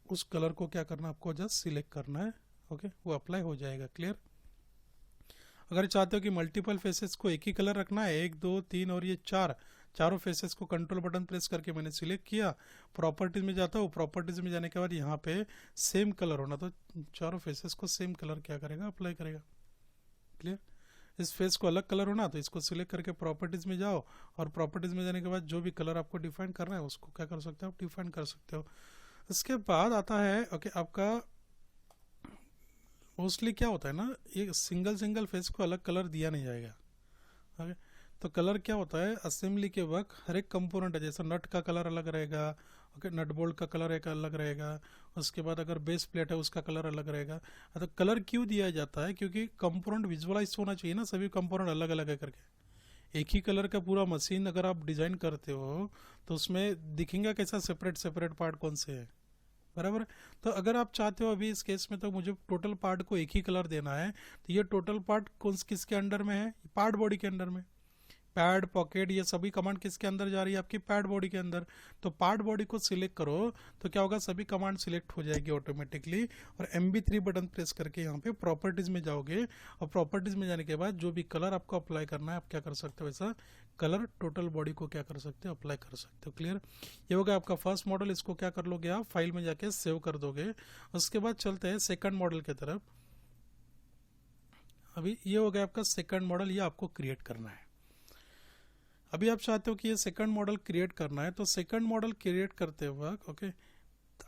उस कलर को क्या करना है, आपको जस्ट सिलेक्ट करना है। ओके, वो अप्लाई हो जाएगा। क्लियर। अगर चाहते हो कि मल्टीपल फेसेस को एक ही कलर रखना है, 1 2 3 और ये चारों फेसेस को कंट्रोल बटन प्रेस करके मैंने सिलेक्ट किया, प्रॉपर्टीज में जाता हूँ। प्रॉपर्टीज में जाने के बाद यहाँ पे सेम कलर होना, तो चारों फेसेस को सेम कलर क्या करेगा, अप्लाई करेगा। क्लियर। इस फेस को अलग कलर होना तो इसको सिलेक्ट करके प्रॉपर्टीज में जाओ, और प्रॉपर्टीज में जाने के बाद जो भी कलर आपको डिफाइन करना है उसको क्या कर सकते हो, आप डिफाइन कर सकते हो। इसके बाद आता है ओके, आपका मोस्टली क्या होता है ना, ये सिंगल फेस को अलग कलर दिया नहीं जाएगा। ओके, तो कलर क्या होता है, असेंबली के वक्त हर एक कंपोनेंट है, जैसा नट का कलर अलग रहेगा, ओके, नट बोल्ट का कलर एक अलग रहेगा, उसके बाद अगर बेस प्लेट है उसका कलर अलग रहेगा। तो कलर क्यों दिया जाता है, क्योंकि कंपोनेंट विजुअलाइज होना चाहिए ना, सभी कंपोनेंट अलग अलग है करके। एक ही कलर का पूरा मशीन अगर आप डिजाइन करते हो तो उसमें दिखेगा कैसा, सेपरेट पार्ट कौन से है, बराबर। तो अगर आप चाहते हो अभी इस केस में तो मुझे टोटल पार्ट को एक ही कलर देना है, तो ये टोटल पार्ट किसके अंडर में है, पार्ट बॉडी के अंडर में। पैड, पॉकेट, ये सभी कमांड किसके अंदर जा रही है? आपकी पैड बॉडी के अंदर। तो पार्ट बॉडी को सिलेक्ट करो तो क्या होगा, सभी कमांड सिलेक्ट हो जाएगी ऑटोमेटिकली। और MB3 बटन प्रेस करके यहाँ पे प्रॉपर्टीज में जाओगे और प्रॉपर्टीज में जाने के बाद जो भी कलर आपको अप्लाई करना है आप क्या कर सकते हो, वैसा कलर टोटल बॉडी को क्या कर सकते हो, अप्लाई कर सकते हो। क्लियर? ये हो गया आपका फर्स्ट मॉडल। इसको क्या कर लोगे आप, फाइल में जाके सेव कर दोगे। उसके बाद चलते हैं सेकंड मॉडल की तरफ। अभी ये हो गया आपका सेकंड मॉडल, ये आपको क्रिएट करना है। अभी आप चाहते हो कि ये सेकंड मॉडल क्रिएट करना है, तो सेकंड मॉडल क्रिएट करते वक्त ओके,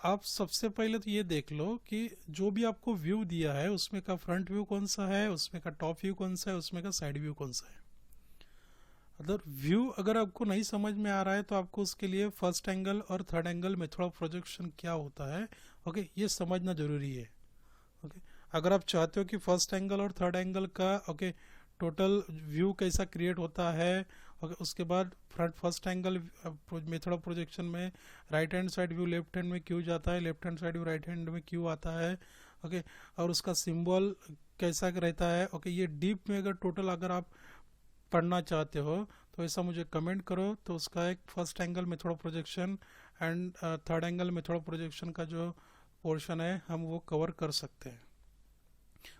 आप सबसे पहले तो ये देख लो कि जो भी आपको व्यू दिया है उसमें का फ्रंट व्यू कौन सा है, उसमें का टॉप व्यू कौन सा है, उसमें का साइड व्यू कौन सा है। अगर व्यू अगर आपको नहीं समझ में आ रहा है तो आपको उसके लिए फर्स्ट एंगल और third angle method of projection क्या होता है, ओके, ये समझना जरूरी है। ओके, अगर आप चाहते हो कि फर्स्ट एंगल और थर्ड एंगल का ओके टोटल व्यू कैसा क्रिएट होता है, ओके, उसके बाद front first angle method of projection में right hand side view left hand में क्यों जाता है, left hand side view right hand में क्यों आता है, ओके, और उसका सिंबल कैसा रहता है, ओके, ये डीप में अगर टोटल अगर आप पढ़ना चाहते हो तो ऐसा मुझे कमेंट करो, तो उसका एक first angle method of projection and third angle method of projection का जो पोर्शन है हम वो कवर कर सकते हैं।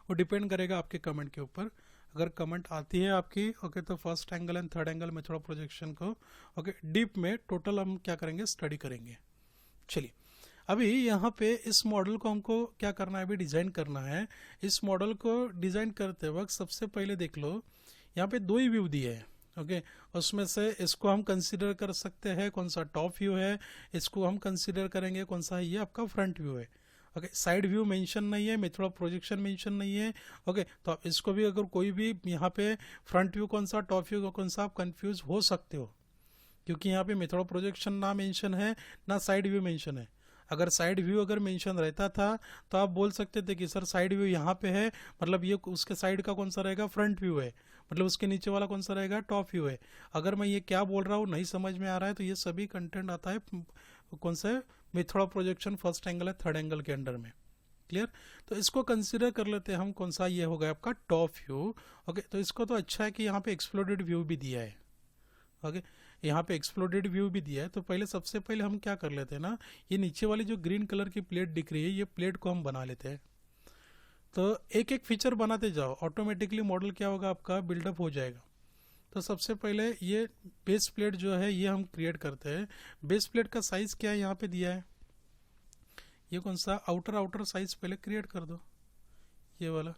वो डिपेंड करेगा आपके कमेंट के ऊपर। अगर कमेंट आती है आपकी ओके तो first angle and third angle method of projection को ओके डीप में टोटल हम क्या करेंगे, स्टडी करेंगे। चलिए, अभी यहाँ पे इस मॉडल को हमको क्या करना है, अभी डिज़ाइन करना है। इस मॉडल को डिज़ाइन करते वक्त सबसे पहले देख लो यहाँ पे दो ही व्यू दिए हैं, ओके, उसमें से इसको हम कंसीडर कर सकते हैं कौन सा टॉप व्यू है, इसको हम कंसीडर करेंगे कौन सा है, ये आपका फ्रंट व्यू है। ओके, साइड व्यू मेंशन नहीं है, मेथड ऑफ प्रोजेक्शन मेंशन नहीं है। ओके, तो आप इसको भी अगर कोई भी यहाँ पे फ्रंट व्यू कौन सा, टॉप व्यू कौन सा, आप कंफ्यूज हो सकते हो, क्योंकि यहाँ पे मेथड ऑफ प्रोजेक्शन ना मेंशन है ना साइड व्यू मेंशन है। अगर साइड व्यू अगर मेंशन रहता था तो आप बोल सकते थे कि सर साइड व्यू यहाँ पे है, मतलब ये उसके साइड का कौन सा रहेगा, फ्रंट व्यू है, मतलब उसके नीचे वाला कौन सा रहेगा, टॉप व्यू है। अगर मैं ये क्या बोल रहा हूँ नहीं समझ में आ रहा है तो ये सभी कंटेंट आता है कौन सा method of projection first angle है थर्ड एंगल के अंडर में। क्लियर? तो इसको कंसिडर कर लेते हैं हम कौन सा, ये हो गया आपका टॉप व्यू। ओके, तो इसको तो अच्छा है कि यहाँ पे एक्सप्लोडेड व्यू भी दिया है। ओके, यहाँ पे एक्सप्लोडेड व्यू भी दिया है। तो पहले सबसे पहले हम क्या कर लेते हैं ना, ये नीचे वाली जो ग्रीन कलर की प्लेट दिख रही है ये प्लेट को हम बना लेते हैं। तो एक एक फीचर बनाते जाओ, ऑटोमेटिकली मॉडल क्या होगा आपका बिल्डअप हो जाएगा। तो सबसे पहले ये बेस प्लेट जो है ये हम क्रिएट करते हैं। बेस प्लेट का साइज क्या है यहाँ पे दिया है, ये कौन सा आउटर साइज पहले क्रिएट कर दो। ये वाला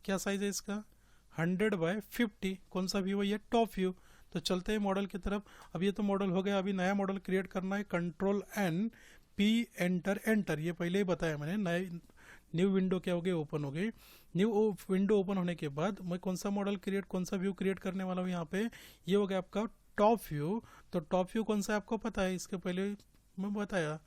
क्या साइज है इसका, 100/50। कौन सा व्यू है, ये टॉप व्यू। तो चलते हैं मॉडल की तरफ। अब ये तो मॉडल हो गया, अभी नया मॉडल क्रिएट करना है। Ctrl+N+P एंटर, ये पहले ही बताया मैंने। नए न्यू विंडो क्या हो गई, ओपन हो गई। न्यू विंडो ओपन होने के बाद मैं कौन सा मॉडल क्रिएट, कौन सा व्यू क्रिएट करने वाला हूँ यहाँ पे, ये हो गया आपका टॉप व्यू। तो टॉप व्यू कौन सा है आपको पता है, इसके पहले मैं बताया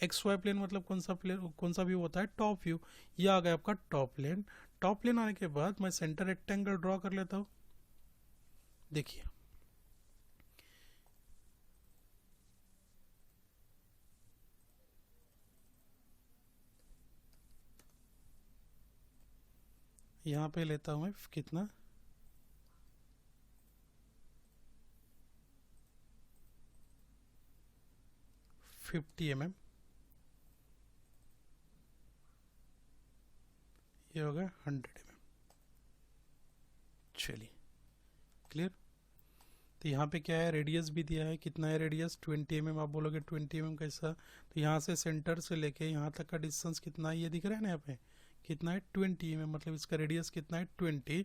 XY प्लेन मतलब कौन सा प्लेन, कौन सा व्यू होता है, टॉप व्यू। ये आ गया आपका टॉप प्लेन। टॉप प्लेन आने के बाद मैं सेंटर रेक्टेंगल ड्रॉ कर लेता हूँ। देखिए यहाँ पे लेता हूँ मैं कितना, 50 mm। ये हो गया 100 mm। चलिए, क्लियर? तो यहाँ पे क्या है, रेडियस भी दिया है, कितना है रेडियस, 20 mm। आप बोलोगे 20 mm कैसा, तो यहाँ से सेंटर से लेके यहाँ तक का डिस्टेंस कितना है, ये दिख रहा है ना यहाँ पे कितना है, 20 mm, मतलब इसका रेडियस कितना है, 20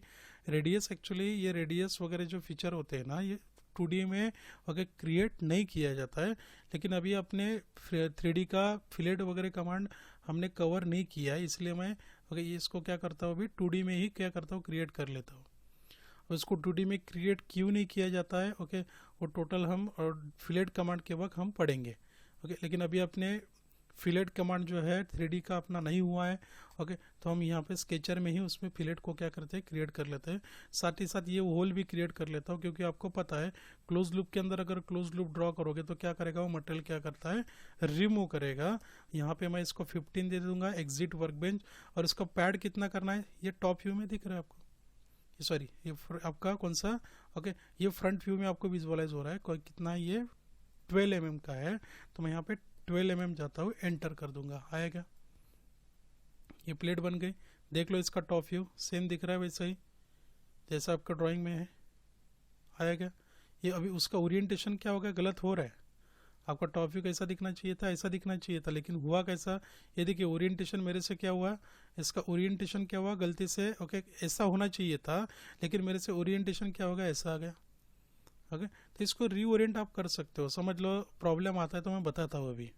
रेडियस। एक्चुअली ये रेडियस वगैरह जो फीचर होते हैं ना ये 2D में अगर क्रिएट नहीं किया जाता है, लेकिन अभी अपने 3D का फिलेट वगैरह कमांड हमने कवर नहीं किया है, इसलिए मैं इसको क्या करता हूँ अभी 2D में ही क्या करता हूँ, क्रिएट कर लेता हूँ। उसको 2D में क्रिएट क्यों नहीं किया जाता है, ओके, वो टोटल हम और फिलेट कमांड के वक्त हम पढ़ेंगे। ओके, लेकिन अभी अपने फिलेट कमांड जो है 3D का अपना नहीं हुआ है। ओके, तो हम यहाँ पे स्केचर में ही उसमें फिलेट को क्या करते हैं, क्रिएट कर लेते हैं। साथ ही साथ ये होल भी क्रिएट कर लेता हूँ, क्योंकि आपको पता है क्लोज लूप के अंदर अगर क्लोज लूप ड्रॉ करोगे तो क्या करेगा, वो मटेरियल क्या करता है, रिमूव करेगा। यहाँ पे मैं इसको 15 दे दूंगा, एग्जिट वर्कबेंच। और इसका पैड कितना करना है, ये टॉप व्यू में दिख रहा है आपको, सॉरी ये आपका कौन सा, ओके ये फ्रंट व्यू में आपको विजुअलाइज हो रहा है कितना, ये 12 mm का है, तो मैं यहाँ पे 12 mm जाता हूँ, एंटर कर दूंगा, आएगा, ये प्लेट बन गई। देख लो इसका टॉप व्यू सेम दिख रहा है वैसा ही जैसा आपका ड्राइंग में है, आएगा। ये अभी उसका ओरिएंटेशन क्या होगा, गलत हो रहा है, आपका टॉप व्यू कैसा दिखना चाहिए था, ऐसा दिखना चाहिए था, लेकिन हुआ कैसा, ये देखिए ओरिएंटेशन मेरे से क्या हुआ, इसका ओरिएंटेशन क्या हुआ गलती से, ओके ऐसा होना चाहिए था, लेकिन मेरे से ओरिएंटेशन क्या होगा, ऐसा आ गया, ओके। तो इसको रीओरिएंट आप कर सकते हो, समझ लो प्रॉब्लम आता है तो मैं बताता हूँ। अभी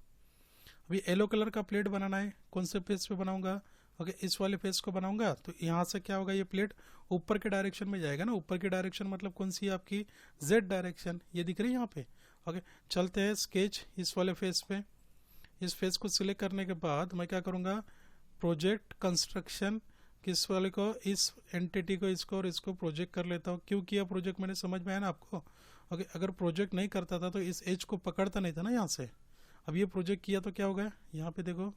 येलो कलर का प्लेट बनाना है, कौन से फेस पे बनाऊंगा, ओके इस वाले फेस को बनाऊंगा, तो यहाँ से क्या होगा, ये प्लेट ऊपर के डायरेक्शन में जाएगा ना, ऊपर की डायरेक्शन मतलब कौन सी है आपकी, जेड डायरेक्शन, ये दिख रही है यहाँ पे, ओके। चलते हैं स्केच इस वाले फेस पे, इस फेस को सिलेक्ट करने के बाद मैं क्या करूँगा, प्रोजेक्ट कंस्ट्रक्शन, किस वाले को, इस एंटिटी को, इसको और इसको प्रोजेक्ट कर लेता हूँ। क्यों किया प्रोजेक्ट, मैंने समझ में आया ना आपको, ओके। अगर प्रोजेक्ट नहीं करता था तो इस एज को पकड़ता नहीं था ना यहाँ से, अब ये प्रोजेक्ट किया तो क्या होगा, यहाँ पे देखो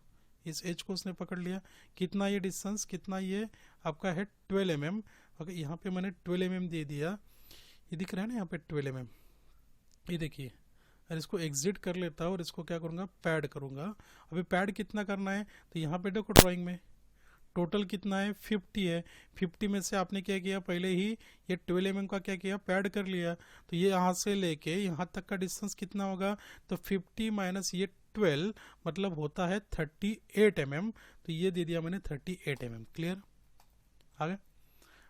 इस एज को उसने पकड़ लिया, कितना ये डिस्टेंस, कितना ये आपका है 12 mm, ओके यहाँ पे मैंने 12 mm दे दिया, ये दिख रहा है ना यहाँ पे 12 mm, ये देखिए। और इसको एग्जिट कर लेता हूँ और इसको क्या करूँगा, पैड करूँगा। अभी पैड कितना करना है, तो यहाँ पे देखो ड्राइंग में टोटल कितना है, 50 है, 50 में से आपने क्या किया, पहले ही ये 12 mm का क्या किया, पैड कर लिया, तो ये यहाँ से लेके यहाँ तक का डिस्टेंस कितना होगा, तो 50 माइनस ये 12 मतलब होता है 38 mm, तो ये दे दिया मैंने 38 mm, क्लियर, आगे।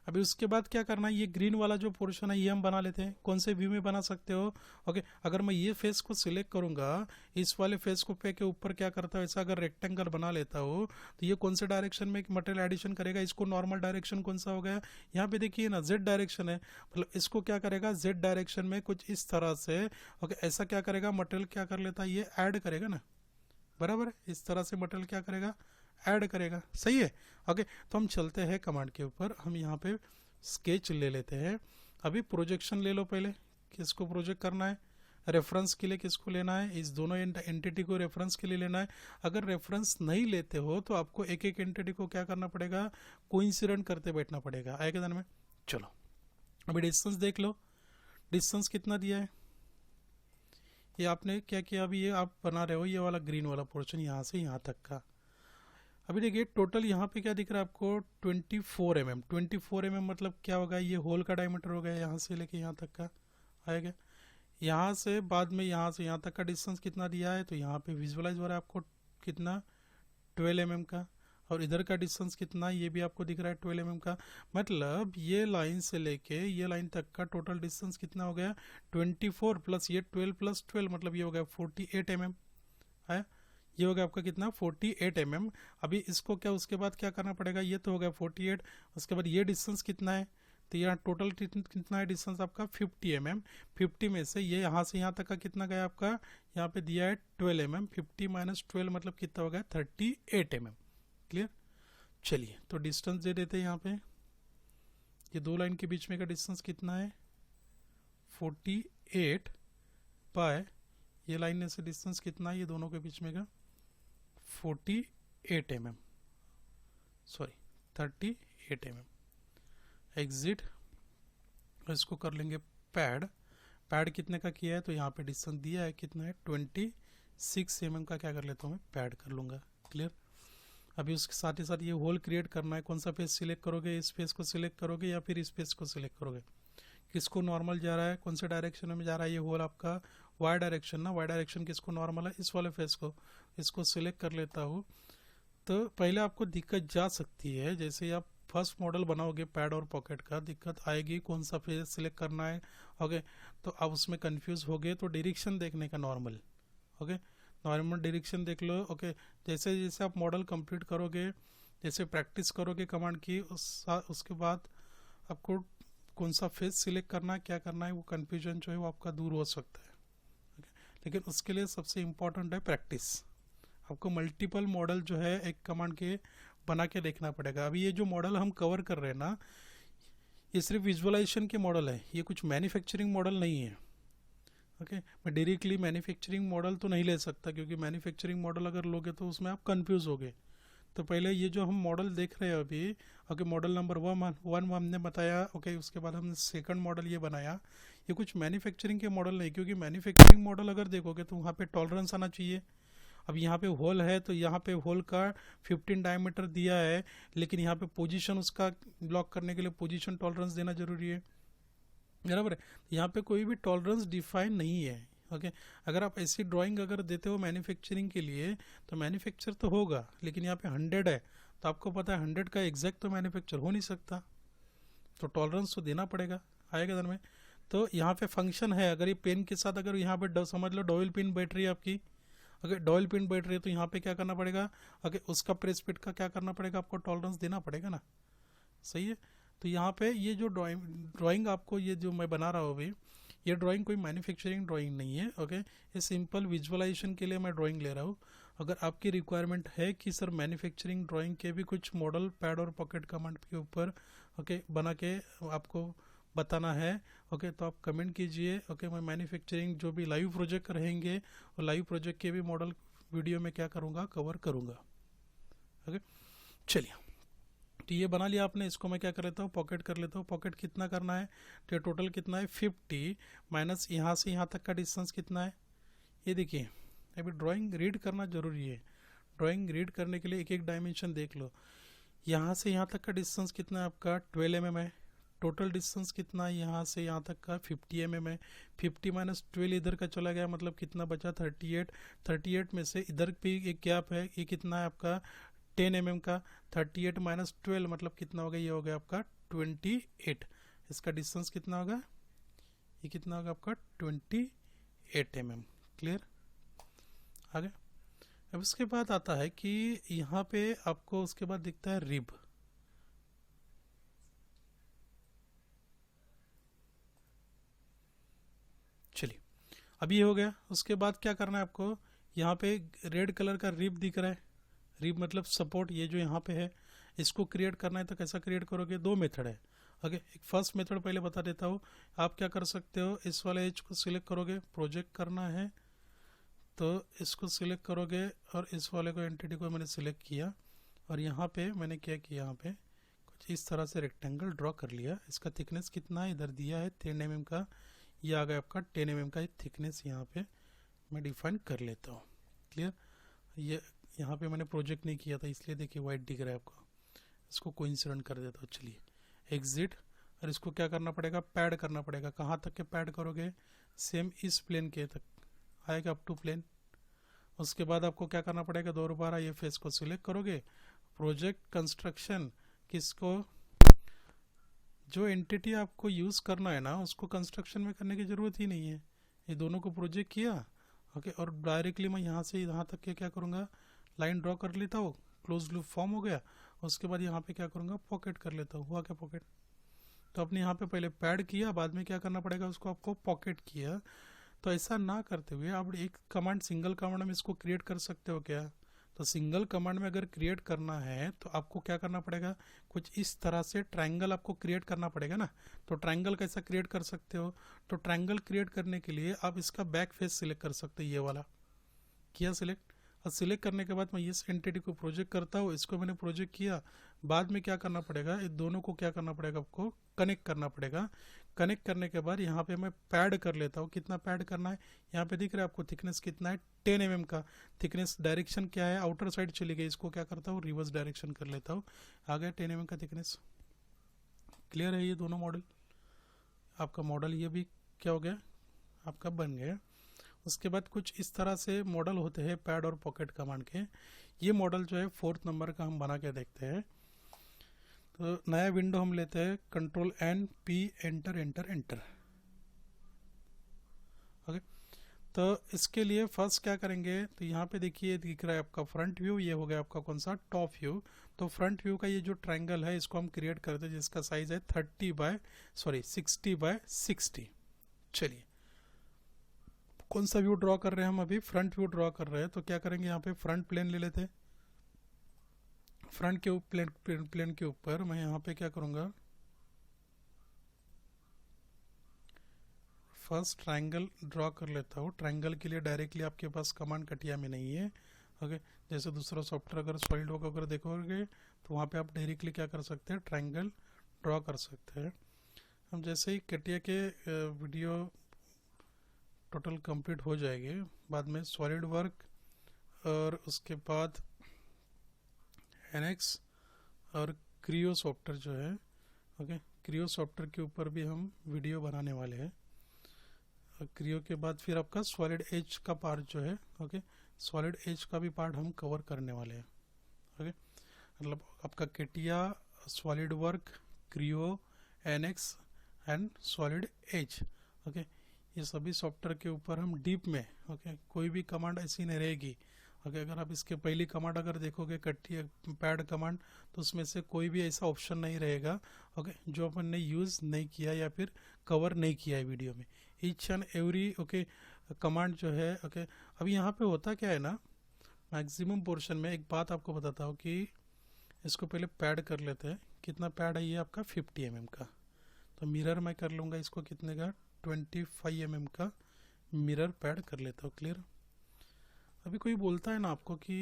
अभी उसके बाद क्या करना है, ये ग्रीन वाला जो पोर्शन है ये हम बना लेते हैं, कौन से व्यू में बना सकते हो, ओके। अगर मैं ये फेस को सिलेक्ट करूंगा, इस वाले फेस को पे के ऊपर क्या करता हूँ, ऐसा अगर रेक्टेंगल बना लेता हूँ, तो ये कौन से डायरेक्शन में मटेरियल एडिशन करेगा, इसको नॉर्मल डायरेक्शन कौन सा हो गया, यहाँ पे देखिए ना जेड डायरेक्शन है, मतलब इसको क्या करेगा, जेड डायरेक्शन में कुछ इस तरह से, ओके ऐसा क्या करेगा, मटेरियल क्या कर लेता है, ये ऐड करेगा ना, बराबर है, इस तरह से मटेरियल क्या करेगा, ऐड करेगा, सही है, ओके। तो हम चलते हैं कमांड के ऊपर, हम यहाँ पे स्केच ले लेते हैं। अभी प्रोजेक्शन ले लो पहले, किसको प्रोजेक्ट करना है, रेफरेंस के लिए किसको लेना है, इस दोनों एंटिटी को रेफरेंस के लिए लेना है। अगर रेफरेंस नहीं लेते हो तो आपको एक एक एंटिटी को क्या करना पड़ेगा, कोइंसिडेंट करते बैठना पड़ेगा, आएगा ध्यान में। चलो अभी डिस्टेंस देख लो, डिस्टेंस कितना दिया है, ये आपने क्या किया, अभी ये आप बना रहे हो ये वाला ग्रीन वाला पोर्शन यहाँ से यहाँ तक का। अभी देखिए टोटल यहाँ पे क्या दिख रहा है आपको, 24 mm, 24 mm मतलब क्या होगा, ये होल का डायमीटर हो गया, यहाँ से लेके यहाँ तक का आएगा। यहाँ से बाद में यहाँ से यहाँ तक का डिस्टेंस कितना दिया है, तो यहाँ पे विजुअलाइज हो रहा है आपको कितना, 12 mm का, और इधर का डिस्टेंस कितना, ये भी आपको दिख रहा है 12 mm का, मतलब ये लाइन से लेके ये लाइन तक का टोटल डिस्टेंस कितना हो गया, 24 प्लस ये 12 प्लस 12 मतलब ये हो गया 48 mm है, ये हो गया आपका कितना 48 mm। अभी इसको क्या उसके बाद क्या करना पड़ेगा, ये तो हो गया 48, उसके बाद ये डिस्टेंस कितना है, तो यहाँ टोटल कितना है डिस्टेंस आपका 50 mm, 50 में से ये यहाँ से यहाँ तक का कितना गया आपका, यहाँ पे दिया है 12 mm, 50 माइनस 12 मतलब कितना हो गया 38 mm, क्लियर। चलिए तो डिस्टेंस दे देते हैं यहाँ पे, ये दो लाइन के बीच में का डिस्टेंस कितना है 48 बाय ये लाइन में से डिस्टेंस कितना है, ये दोनों के बीच में का 48 mm, सॉरी 38 mm। एग्जिट, इसको कर लेंगे पैड, पैड कितने का किया है, तो यहाँ पे डिस्टेंस दिया है कितना है 26 mm का, क्या कर लेता हूँ मैं पैड कर लूँगा, क्लियर। अभी उसके साथ ही साथ ये होल क्रिएट करना है, कौन सा फेस सिलेक्ट करोगे, इस फेस को सिलेक्ट करोगे या फिर इस फेस को सिलेक्ट करोगे, किसको नॉर्मल जा रहा है, कौन से डायरेक्शन में जा रहा है, ये होल आपका वाई डायरेक्शन ना, वाई डायरेक्शन किसको नॉर्मल है, इस वाले फेस को, इसको सिलेक्ट कर लेता हूँ। तो पहले आपको दिक्कत जा सकती है, जैसे आप फर्स्ट मॉडल बनाओगे पैड और पॉकेट का, दिक्कत आएगी कौन सा फेस सिलेक्ट करना है, ओके। तो आप उसमें कंफ्यूज हो गए, तो डायरेक्शन देखने का नॉर्मल, ओके नॉर्मल डायरेक्शन देख लो, ओके। जैसे जैसे आप मॉडल कंप्लीट करोगे, जैसे प्रैक्टिस करोगे कमांड की, उसके बाद आपको कौन सा फेस सिलेक्ट करना है, क्या करना है, वो कन्फ्यूजन जो है वो आपका दूर हो सकता है, ओके। लेकिन उसके लिए सबसे इम्पोर्टेंट है प्रैक्टिस, आपको मल्टीपल मॉडल जो है एक कमांड के बना के देखना पड़ेगा। अभी ये जो मॉडल हम कवर कर रहे हैं ना, ये सिर्फ विजुअलाइजेशन के मॉडल है, ये कुछ मैन्युफैक्चरिंग मॉडल नहीं है, ओके। मैं डायरेक्टली मैन्युफैक्चरिंग मॉडल तो नहीं ले सकता, क्योंकि मैन्युफैक्चरिंग मॉडल अगर लोगे तो उसमें आप कंफ्यूज होगे, तो पहले ये जो हम मॉडल देख रहे हैं अभी, ओके, मॉडल नंबर 1 हमने बताया, ओके, उसके बाद हमने सेकंड मॉडल ये बनाया। ये कुछ मैन्युफैक्चरिंग के मॉडल नहीं, क्योंकि मैन्युफैक्चरिंग मॉडल अगर देखोगे तो वहाँ पे टॉलरेंस आना चाहिए। अब यहाँ पे होल है तो यहाँ पे होल का 15 डायमीटर दिया है, लेकिन यहाँ पे पोजीशन उसका ब्लॉक करने के लिए पोजीशन टॉलरेंस देना जरूरी है, बराबर है। यहाँ पे कोई भी टॉलरेंस डिफाइन नहीं है, ओके। अगर आप ऐसी ड्राइंग अगर देते हो मैन्युफैक्चरिंग के लिए तो मैन्युफैक्चर तो होगा, लेकिन यहाँ पे 100 है तो आपको पता है 100 का एग्जैक्ट तो मैन्युफैक्चर हो नहीं सकता, तो टॉलरेंस तो देना पड़ेगा, आएगा दिन में। तो यहाँ पे फंक्शन है, अगर ये पेन के साथ अगर यहाँ पे समझ लो डॉयल पिन बैठ रही है आपकी, अगर डॉयल पिन बैठ रही है तो यहाँ पे क्या करना पड़ेगा, अगर उसका प्रेस फिट का क्या करना पड़ेगा, आपको टॉलरेंस देना पड़ेगा ना, सही है। तो यहाँ पे ये जो ड्राइंग आपको ये जो मैं बना रहा हूँ अभी, ये ड्राइंग कोई मैन्युफैक्चरिंग ड्राइंग नहीं है, ओके। ये सिंपल विजुअलाइजेशन के लिए मैं ड्राइंग ले रहा हूँ। अगर आपकी रिक्वायरमेंट है कि सर मैन्युफैक्चरिंग ड्राइंग के भी कुछ मॉडल पैड और पॉकेट कमांड के ऊपर, ओके, बना के आपको बताना है, ओके, तो आप कमेंट कीजिए, ओके। मैं मैन्युफैक्चरिंग जो भी लाइव प्रोजेक्ट रहेंगे और लाइव प्रोजेक्ट के भी मॉडल वीडियो में क्या करूँगा, कवर करूँगा, ओके। चलिए, तो ये बना लिया आपने, इसको मैं क्या कर लेता हूँ, पॉकेट कर लेता हूँ। पॉकेट कितना करना है, तो टोटल कितना है 50 माइनस यहाँ से यहाँ तक का डिस्टेंस कितना है, ये देखिए। अभी ड्राइंग रीड करना जरूरी है, ड्राइंग रीड करने के लिए एक एक डायमेंशन देख लो। यहाँ से यहाँ तक का डिस्टेंस कितना है आपका 12 mm है। टोटल डिस्टेंस कितना है यहाँ से यहाँ तक का 50 mm है। 50 माइनस 12 इधर का चला गया, मतलब कितना बचा 38। 38 में से इधर भी एक गैप है, ये कितना है आपका 10 mm का। 38 माइनस 12 मतलब कितना होगा, ये हो गया आपका 28। इसका डिस्टेंस कितना होगा, ये कितना होगा आपका 28 mm। क्लियर, आगे। अब इसके बाद आता है कि यहाँ पे आपको उसके बाद दिखता है रिब। चलिए, अब ये हो गया। उसके बाद क्या करना है आपको, यहाँ पे रेड कलर का रिब दिख रहा है, रिब मतलब सपोर्ट, ये जो यहाँ पे है इसको क्रिएट करना है। तो कैसा क्रिएट करोगे, दो मेथड है, ओके। एक फर्स्ट मेथड पहले बता देता हूँ। आप क्या कर सकते हो, इस वाले एज को सिलेक्ट करोगे, प्रोजेक्ट करना है तो इसको सिलेक्ट करोगे, और इस वाले को एंटिटी को मैंने सिलेक्ट किया, और यहाँ पे मैंने क्या किया, यहाँ पे कुछ इस तरह से रेक्टेंगल ड्रॉ कर लिया। इसका थिकनेस कितना है, इधर दिया है 10 mm का, ये आ गया आपका 10 mm का थिकनेस, यहाँ पे मैं डिफाइन कर लेता हूँ। क्लियर, ये यहाँ पे मैंने प्रोजेक्ट नहीं किया था इसलिए देखिए वाइट दिख रहा है आपको, इसको कोइंसिडेंट कर देता हूँ। चलिए, एग्जिट, और इसको क्या करना पड़ेगा, पैड करना पड़ेगा। कहाँ तक के पैड करोगे, सेम इस प्लेन के तक आएगा, अप टू प्लेन। उसके बाद आपको क्या करना पड़ेगा, दोबारा ये फेस को सिलेक्ट करोगे, प्रोजेक्ट कंस्ट्रक्शन, किसको, जो एंटिटी आपको यूज़ करना है ना उसको कंस्ट्रक्शन में करने की ज़रूरत ही नहीं है। ये दोनों को प्रोजेक्ट किया, ओके, और डायरेक्टली मैं यहाँ से यहाँ तक के क्या करूँगा, लाइन ड्रॉ कर लेता हूँ, क्लोज लूप फॉर्म हो गया। उसके बाद यहाँ पे क्या करूँगा, पॉकेट कर लेता हूँ। हुआ क्या, पॉकेट। तो अपने यहाँ पे पहले पैड किया, बाद में क्या करना पड़ेगा, उसको आपको पॉकेट किया। तो ऐसा ना करते हुए आप एक कमांड, सिंगल कमांड में इसको क्रिएट कर सकते हो क्या। तो सिंगल कमांड में अगर क्रिएट करना है तो आपको क्या करना पड़ेगा, कुछ इस तरह से ट्रायंगल आपको क्रिएट करना पड़ेगा ना। तो ट्रायंगल कैसा क्रिएट कर सकते हो, तो ट्रायंगल क्रिएट करने के लिए आप इसका बैक फेस सिलेक्ट कर सकते हो, ये वाला किया सिलेक्ट। और सिलेक्ट करने के बाद मैं इस एंटिटी को प्रोजेक्ट करता हूँ, इसको मैंने प्रोजेक्ट किया। बाद में क्या करना पड़ेगा, इन दोनों को क्या करना पड़ेगा, आपको कनेक्ट करना पड़ेगा। कनेक्ट करने के बाद यहाँ पे मैं पैड कर लेता हूँ। कितना पैड करना है, यहाँ पे दिख रहा है आपको थिकनेस कितना है, 10 mm का थिकनेस। डायरेक्शन क्या है, आउटर साइड चली गई, इसको क्या करता हूँ, रिवर्स डायरेक्शन कर लेता हूँ, आ गया 10 mm का थिकनेस। क्लियर है, ये दोनों मॉडल, आपका मॉडल ये भी क्या हो गया, आपका बन गया। उसके बाद कुछ इस तरह से मॉडल होते हैं पैड और पॉकेट कमांड के। ये मॉडल जो है 4th नंबर का हम बना के देखते हैं। तो नया विंडो हम लेते हैं, control N P, enter enter enter, okay. तो इसके लिए फर्स्ट क्या करेंगे, तो यहाँ पे देखिए दिख रहा है आपका फ्रंट व्यू, ये हो गया आपका कौन सा, टॉप व्यू। तो फ्रंट व्यू का ये जो ट्रायंगल है इसको हम क्रिएट करते हैं, जिसका साइज है 60 बाय 60। चलिए, कौन सा व्यू ड्रॉ कर रहे हैं हम, अभी फ्रंट व्यू ड्रॉ कर रहे हैं। तो क्या करेंगे, यहाँ पे फ्रंट प्लेन ले लेते हैं। फ्रंट के प्लेन के ऊपर मैं यहाँ पे क्या करूँगा, फर्स्ट ट्रायंगल ड्रॉ कर लेता हूँ। ट्रायंगल के लिए डायरेक्टली आपके पास कमांड कटिया में नहीं है, ओके। जैसे दूसरा सॉफ्टवेयर अगर सॉलिडवर्क अगर देखोगे तो वहाँ पे आप डायरेक्टली क्या कर सकते हैं, ट्रायंगल ड्रॉ कर सकते हैं। हम जैसे ही कटिया के वीडियो टोटल कंप्लीट हो जाएगी, बाद में सॉलिड वर्क और उसके बाद एनएक्स और क्रियो सॉफ्टवेयर जो है, ओके, क्रियो सॉफ्टवेयर के ऊपर भी हम वीडियो बनाने वाले हैं। क्रियो के बाद फिर आपका सॉलिड एज का पार्ट जो है, ओके, सॉलिड एज का भी पार्ट हम कवर करने वाले हैं। ओके, मतलब आपका CATIA, Solid Work, Creo, NX and Solid Edge, okay, ये सभी सॉफ्टवेयर के ऊपर हम डीप में, ओके, कोई भी कमांड ऐसी नहीं रहेगी। ओके, अगर आप इसके पहली कमांड अगर देखोगे कटिया पैड कमांड, तो उसमें से कोई भी ऐसा ऑप्शन नहीं रहेगा, ओके, जो अपन ने यूज़ नहीं किया या फिर कवर नहीं किया है वीडियो में। Each and every, okay, command जो है, ओके। अभी यहाँ पे होता क्या है ना, मैक्सिमम पोर्शन में एक बात आपको बताता हूँ कि इसको पहले पैड कर लेते हैं। कितना पैड है ये आपका 50 mm का, तो मिरर मैं कर लूँगा इसको कितने का, 25 mm का मिरर पैड कर लेता हूँ। क्लियर। अभी कोई बोलता है ना आपको कि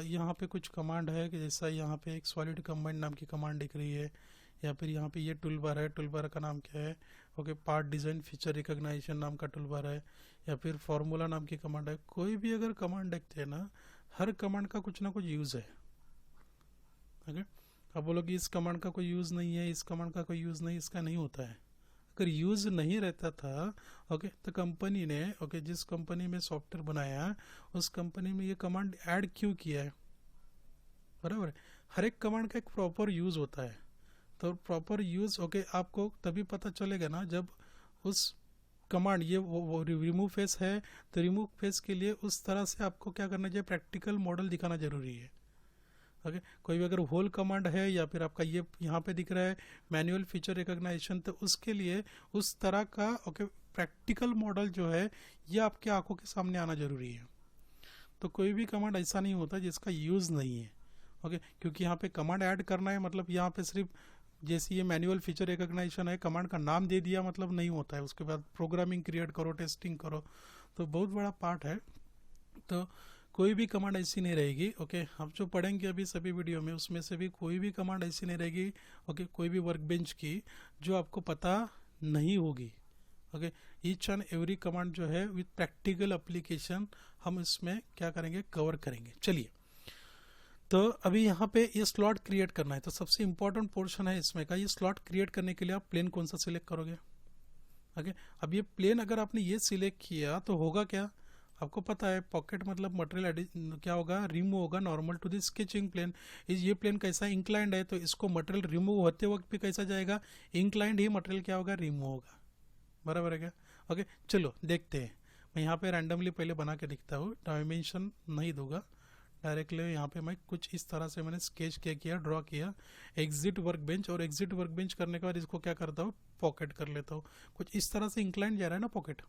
यहाँ पे कुछ कमांड है कि जैसा यहाँ पे एक सॉलिड कंबाइंड नाम की कमांड दिख रही है, या फिर यहाँ पे ये टूल बार है, टूल बार का नाम क्या है, okay, part design feature recognition नाम का टूल बार है, या फिर फार्मूला नाम की कमांड है। कोई भी अगर कमांड देखते हैं ना, हर कमांड का कुछ ना कुछ यूज़ है। ओके, अब बोलो कि इस कमांड का कोई यूज़ नहीं है, इस कमांड का कोई यूज़ नहीं, इसका नहीं होता है। अगर यूज़ नहीं रहता था, ओके, तो कंपनी ने, ओके, जिस कंपनी में सॉफ्टवेयर बनाया उस कंपनी में ये कमांड ऐड क्यों किया है, बराबर है। हर एक कमांड का एक प्रॉपर यूज़ होता है, तो प्रॉपर यूज़, ओके, आपको तभी पता चलेगा ना जब उस कमांड ये वो रिमूव फेस है, तो रिमूव फेस के लिए उस तरह से आपको क्या करना चाहिए, प्रैक्टिकल मॉडल दिखाना जरूरी है। ओके, कोई भी अगर होल कमांड है या फिर आपका ये यहाँ पे दिख रहा है मैनुअल फीचर रिकॉग्निशन, तो उसके लिए उस तरह का, ओके, प्रैक्टिकल मॉडल जो है ये आपके आंखों के सामने आना जरूरी है। तो कोई भी कमांड ऐसा नहीं होता जिसका यूज़ नहीं है, ओके, क्योंकि यहाँ पे कमांड ऐड करना है, मतलब यहाँ पे सिर्फ जैसे ये मैनुअल फीचर रिकॉग्निशन है, कमांड का नाम दे दिया मतलब नहीं होता है, उसके बाद प्रोग्रामिंग क्रिएट करो, टेस्टिंग करो, तो बहुत बड़ा पार्ट है। तो कोई भी कमांड ऐसी नहीं रहेगी, ओके, हम जो पढ़ेंगे अभी सभी वीडियो में उसमें से भी कोई भी कमांड ऐसी नहीं रहेगी, ओके, कोई भी वर्कबेंच की जो आपको पता नहीं होगी। Okay, each and every command जो है विथ प्रैक्टिकल एप्लीकेशन हम इसमें क्या करेंगे, कवर करेंगे। चलिए, तो अभी यहाँ पे ये स्लॉट क्रिएट करना है, तो सबसे इंपॉर्टेंट पोर्शन है इसमें का, ये स्लॉट क्रिएट करने के लिए आप प्लेन कौन सा सिलेक्ट करोगे। ओके, अब ये प्लेन अगर आपने ये सिलेक्ट किया तो होगा क्या, आपको पता है पॉकेट मतलब मटेरियल क्या होगा, रिमूव होगा normal to the sketching plane. ये प्लेन कैसा इंक्लाइंड है, तो इसको मटेरियल रिमूव होते वक्त भी कैसा जाएगा, इंक्लाइंड ही मटेरियल क्या होगा, रिमूव होगा, बराबर है क्या। ओके, चलो देखते हैं। मैं यहाँ पे रैंडमली पहले बना के दिखता हूँ, डायमेंशन नहीं दूंगा, डायरेक्टली यहाँ पे मैं कुछ इस तरह से मैंने स्केच किया, ड्रॉ किया, एग्जिट वर्क बेंच, और एग्जिट वर्क बेंच करने के बाद इसको क्या करता हूँ, पॉकेट कर लेता हूँ। कुछ इस तरह से इंक्लाइंड जा रहा है ना पॉकेट,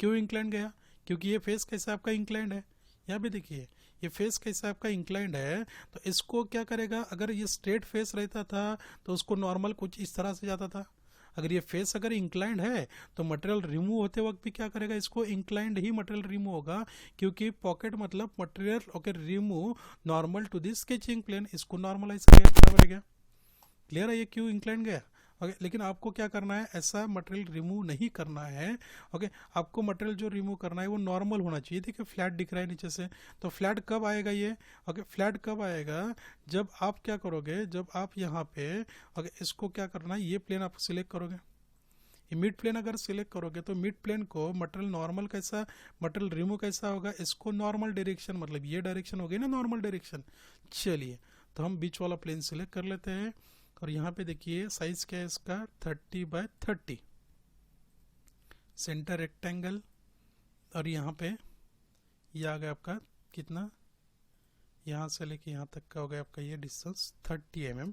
क्यों इंक्लाइंड गया, क्योंकि ये फेस कैसा आपका इंक्लाइंड है। यहाँ पे देखिए ये फेस कैसा आपका इंक्लाइंड है, तो इसको क्या करेगा, अगर ये स्ट्रेट फेस रहता था तो उसको नॉर्मल कुछ इस तरह से जाता था। अगर ये फेस अगर इंक्लाइंड है तो मटेरियल रिमूव होते वक्त भी क्या करेगा, इसको इंक्लाइंड ही मटेरियल रिमूव होगा, क्योंकि पॉकेट मतलब material, okay, remove normal to the sketching plane, इसको नॉर्मलाइज किया, बराबर है। क्लियर है ये क्यों इंक्लाइंड गया। ओके, लेकिन आपको क्या करना है, ऐसा मटेरियल रिमूव नहीं करना है। ओके, आपको मटेरियल जो रिमूव करना है वो नॉर्मल होना चाहिए। देखिए फ्लैट दिख रहा है नीचे से, तो फ्लैट कब आएगा ये, ओके, फ्लैट कब आएगा, जब आप क्या करोगे, जब आप यहाँ पे, ओके, इसको क्या करना है, ये प्लेन आप सिलेक्ट करोगे, मिड प्लेन अगर सिलेक्ट करोगे तो मिड प्लेन को मटेरियल नॉर्मल कैसा, मटेरियल रिमूव कैसा होगा, इसको नॉर्मल डायरेक्शन, मतलब ये डायरेक्शन हो गई ना नॉर्मल डायरेक्शन। चलिए, तो हम बीच वाला प्लेन सिलेक्ट कर लेते हैं, और यहाँ पे देखिए साइज क्या है इसका, 30x30, सेंटर रेक्टेंगल, और यहाँ पे ये आ गया आपका कितना, यहाँ से लेके यहाँ तक का हो गया आपका ये डिस्टेंस 30 mm।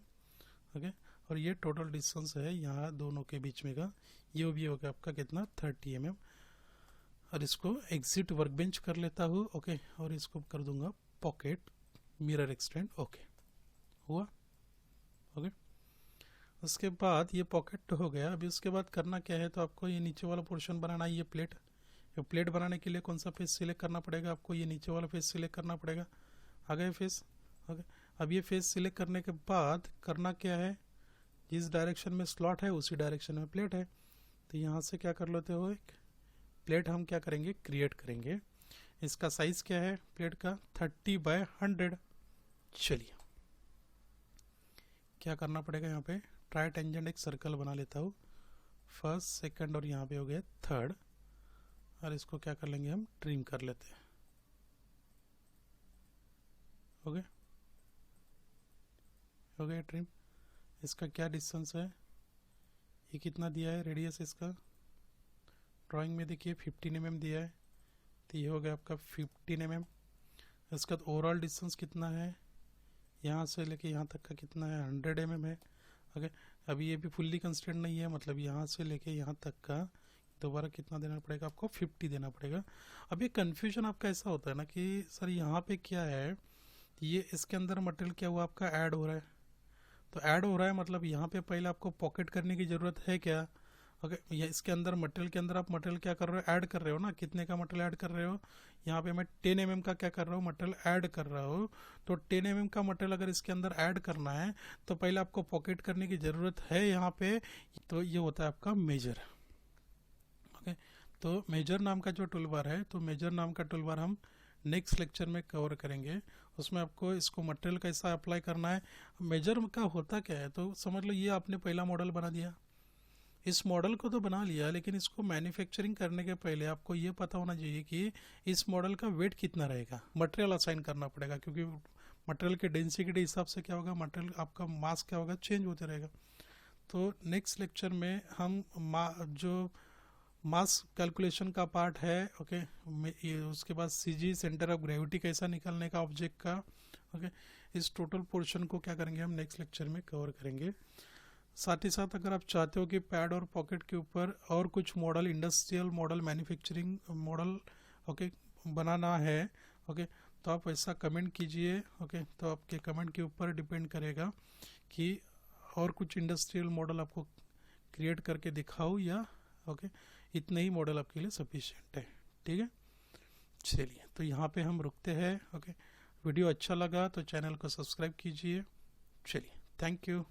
ओके, और ये टोटल डिस्टेंस है यहाँ दोनों के बीच में का, ये भी हो गया आपका कितना, 30 mm। और इसको एग्जिट वर्कबेंच कर लेता हूँ, ओके, और इसको कर दूंगा पॉकेट मिरर एक्सटेंड, ओके, हुआ। ओके, उसके बाद ये पॉकेट हो गया। अभी उसके बाद करना क्या है, तो आपको ये नीचे वाला पोर्शन बनाना है, ये प्लेट, तो प्लेट बनाने के लिए कौन सा फेस सिलेक्ट करना पड़ेगा आपको, ये नीचे वाला फेस सिलेक्ट करना पड़ेगा। आ गए फेस, ओके। अब ये फेस सिलेक्ट करने के बाद करना क्या है, जिस डायरेक्शन में स्लॉट है उसी डायरेक्शन में प्लेट है, तो यहाँ से क्या कर लेते हो, एक प्लेट हम क्या करेंगे, क्रिएट करेंगे। इसका साइज क्या है प्लेट का, 30/100। चलिए क्या करना पड़ेगा, यहाँ पे ट्राई टेंजेंट एक सर्कल बना लेता हूँ, फर्स्ट सेकंड और यहाँ पे हो गया थर्ड, और इसको क्या कर लेंगे हम, ट्रिम कर लेते हैं। ओके, हो गया ट्रिम। इसका क्या डिस्टेंस है, ये कितना दिया है रेडियस इसका, ड्राइंग में देखिए 15 mm दिया है, तो ये हो गया आपका 15 mm। इसका ओवरऑल डिस्टेंस कितना है, यहाँ से लेके यहाँ तक का कितना है, 100 mm है। ओके, अभी ये भी फुल्ली कंस्ट्रेंट नहीं है, मतलब यहाँ से लेके यहाँ तक का दोबारा कितना देना पड़ेगा आपको, 50 देना पड़ेगा। अब ये कन्फ्यूजन आपका ऐसा होता है ना कि सर यहाँ पे क्या है, ये इसके अंदर मटेरियल क्या हुआ आपका ऐड हो रहा है, तो ऐड हो रहा है मतलब यहाँ पे पहले आपको पॉकेट करने की ज़रूरत है क्या। ओके, ये इसके अंदर मटेरियल के अंदर आप मटेरियल क्या कर रहे हो, ऐड कर रहे हो ना, कितने का मटेरियल ऐड कर रहे हो, यहाँ पे मैं 10 mm का क्या कर रहा हूँ, मटेरियल ऐड कर रहा हूँ। तो 10 mm का मटेरियल अगर इसके अंदर ऐड करना है तो पहले आपको पॉकेट करने की ज़रूरत है यहाँ पे, तो ये होता है आपका मेजर। ओके, तो मेजर नाम का जो टूल बार है, तो मेजर नाम का टूल बार हम नेक्स्ट लेक्चर में कवर करेंगे। उसमें आपको इसको मटेरियल कैसा अप्लाई करना है, मेजर का होता क्या है, तो समझ लो ये आपने पहला मॉडल बना दिया, इस मॉडल को तो बना लिया, लेकिन इसको मैन्युफैक्चरिंग करने के पहले आपको ये पता होना चाहिए कि इस मॉडल का वेट कितना रहेगा, मटेरियल असाइन करना पड़ेगा, क्योंकि मटेरियल के डेंसिटी के हिसाब से क्या होगा, मटेरियल आपका मास क्या होगा, चेंज होते रहेगा। तो नेक्स्ट लेक्चर में हम जो मास कैलकुलेशन का पार्ट है, ओके, उसके बाद सीजी सेंटर ऑफ ग्रेविटी कैसा निकालने का ऑब्जेक्ट का, ओके, इस टोटल पोर्शन को क्या करेंगे हम नेक्स्ट लेक्चर में कवर करेंगे। साथ ही साथ अगर आप चाहते हो कि पैड और पॉकेट के ऊपर और कुछ model, industrial model, manufacturing model, okay, बनाना है, ओके, तो आप ऐसा कमेंट कीजिए। ओके, तो आपके कमेंट के ऊपर डिपेंड करेगा कि और कुछ इंडस्ट्रियल मॉडल आपको क्रिएट करके दिखाऊँ या ओके इतने ही मॉडल आपके लिए सफिशिएंट है। ठीक है, चलिए तो यहाँ पे हम रुकते हैं। ओके, वीडियो अच्छा लगा तो चैनल को सब्सक्राइब कीजिए। चलिए, थैंक यू।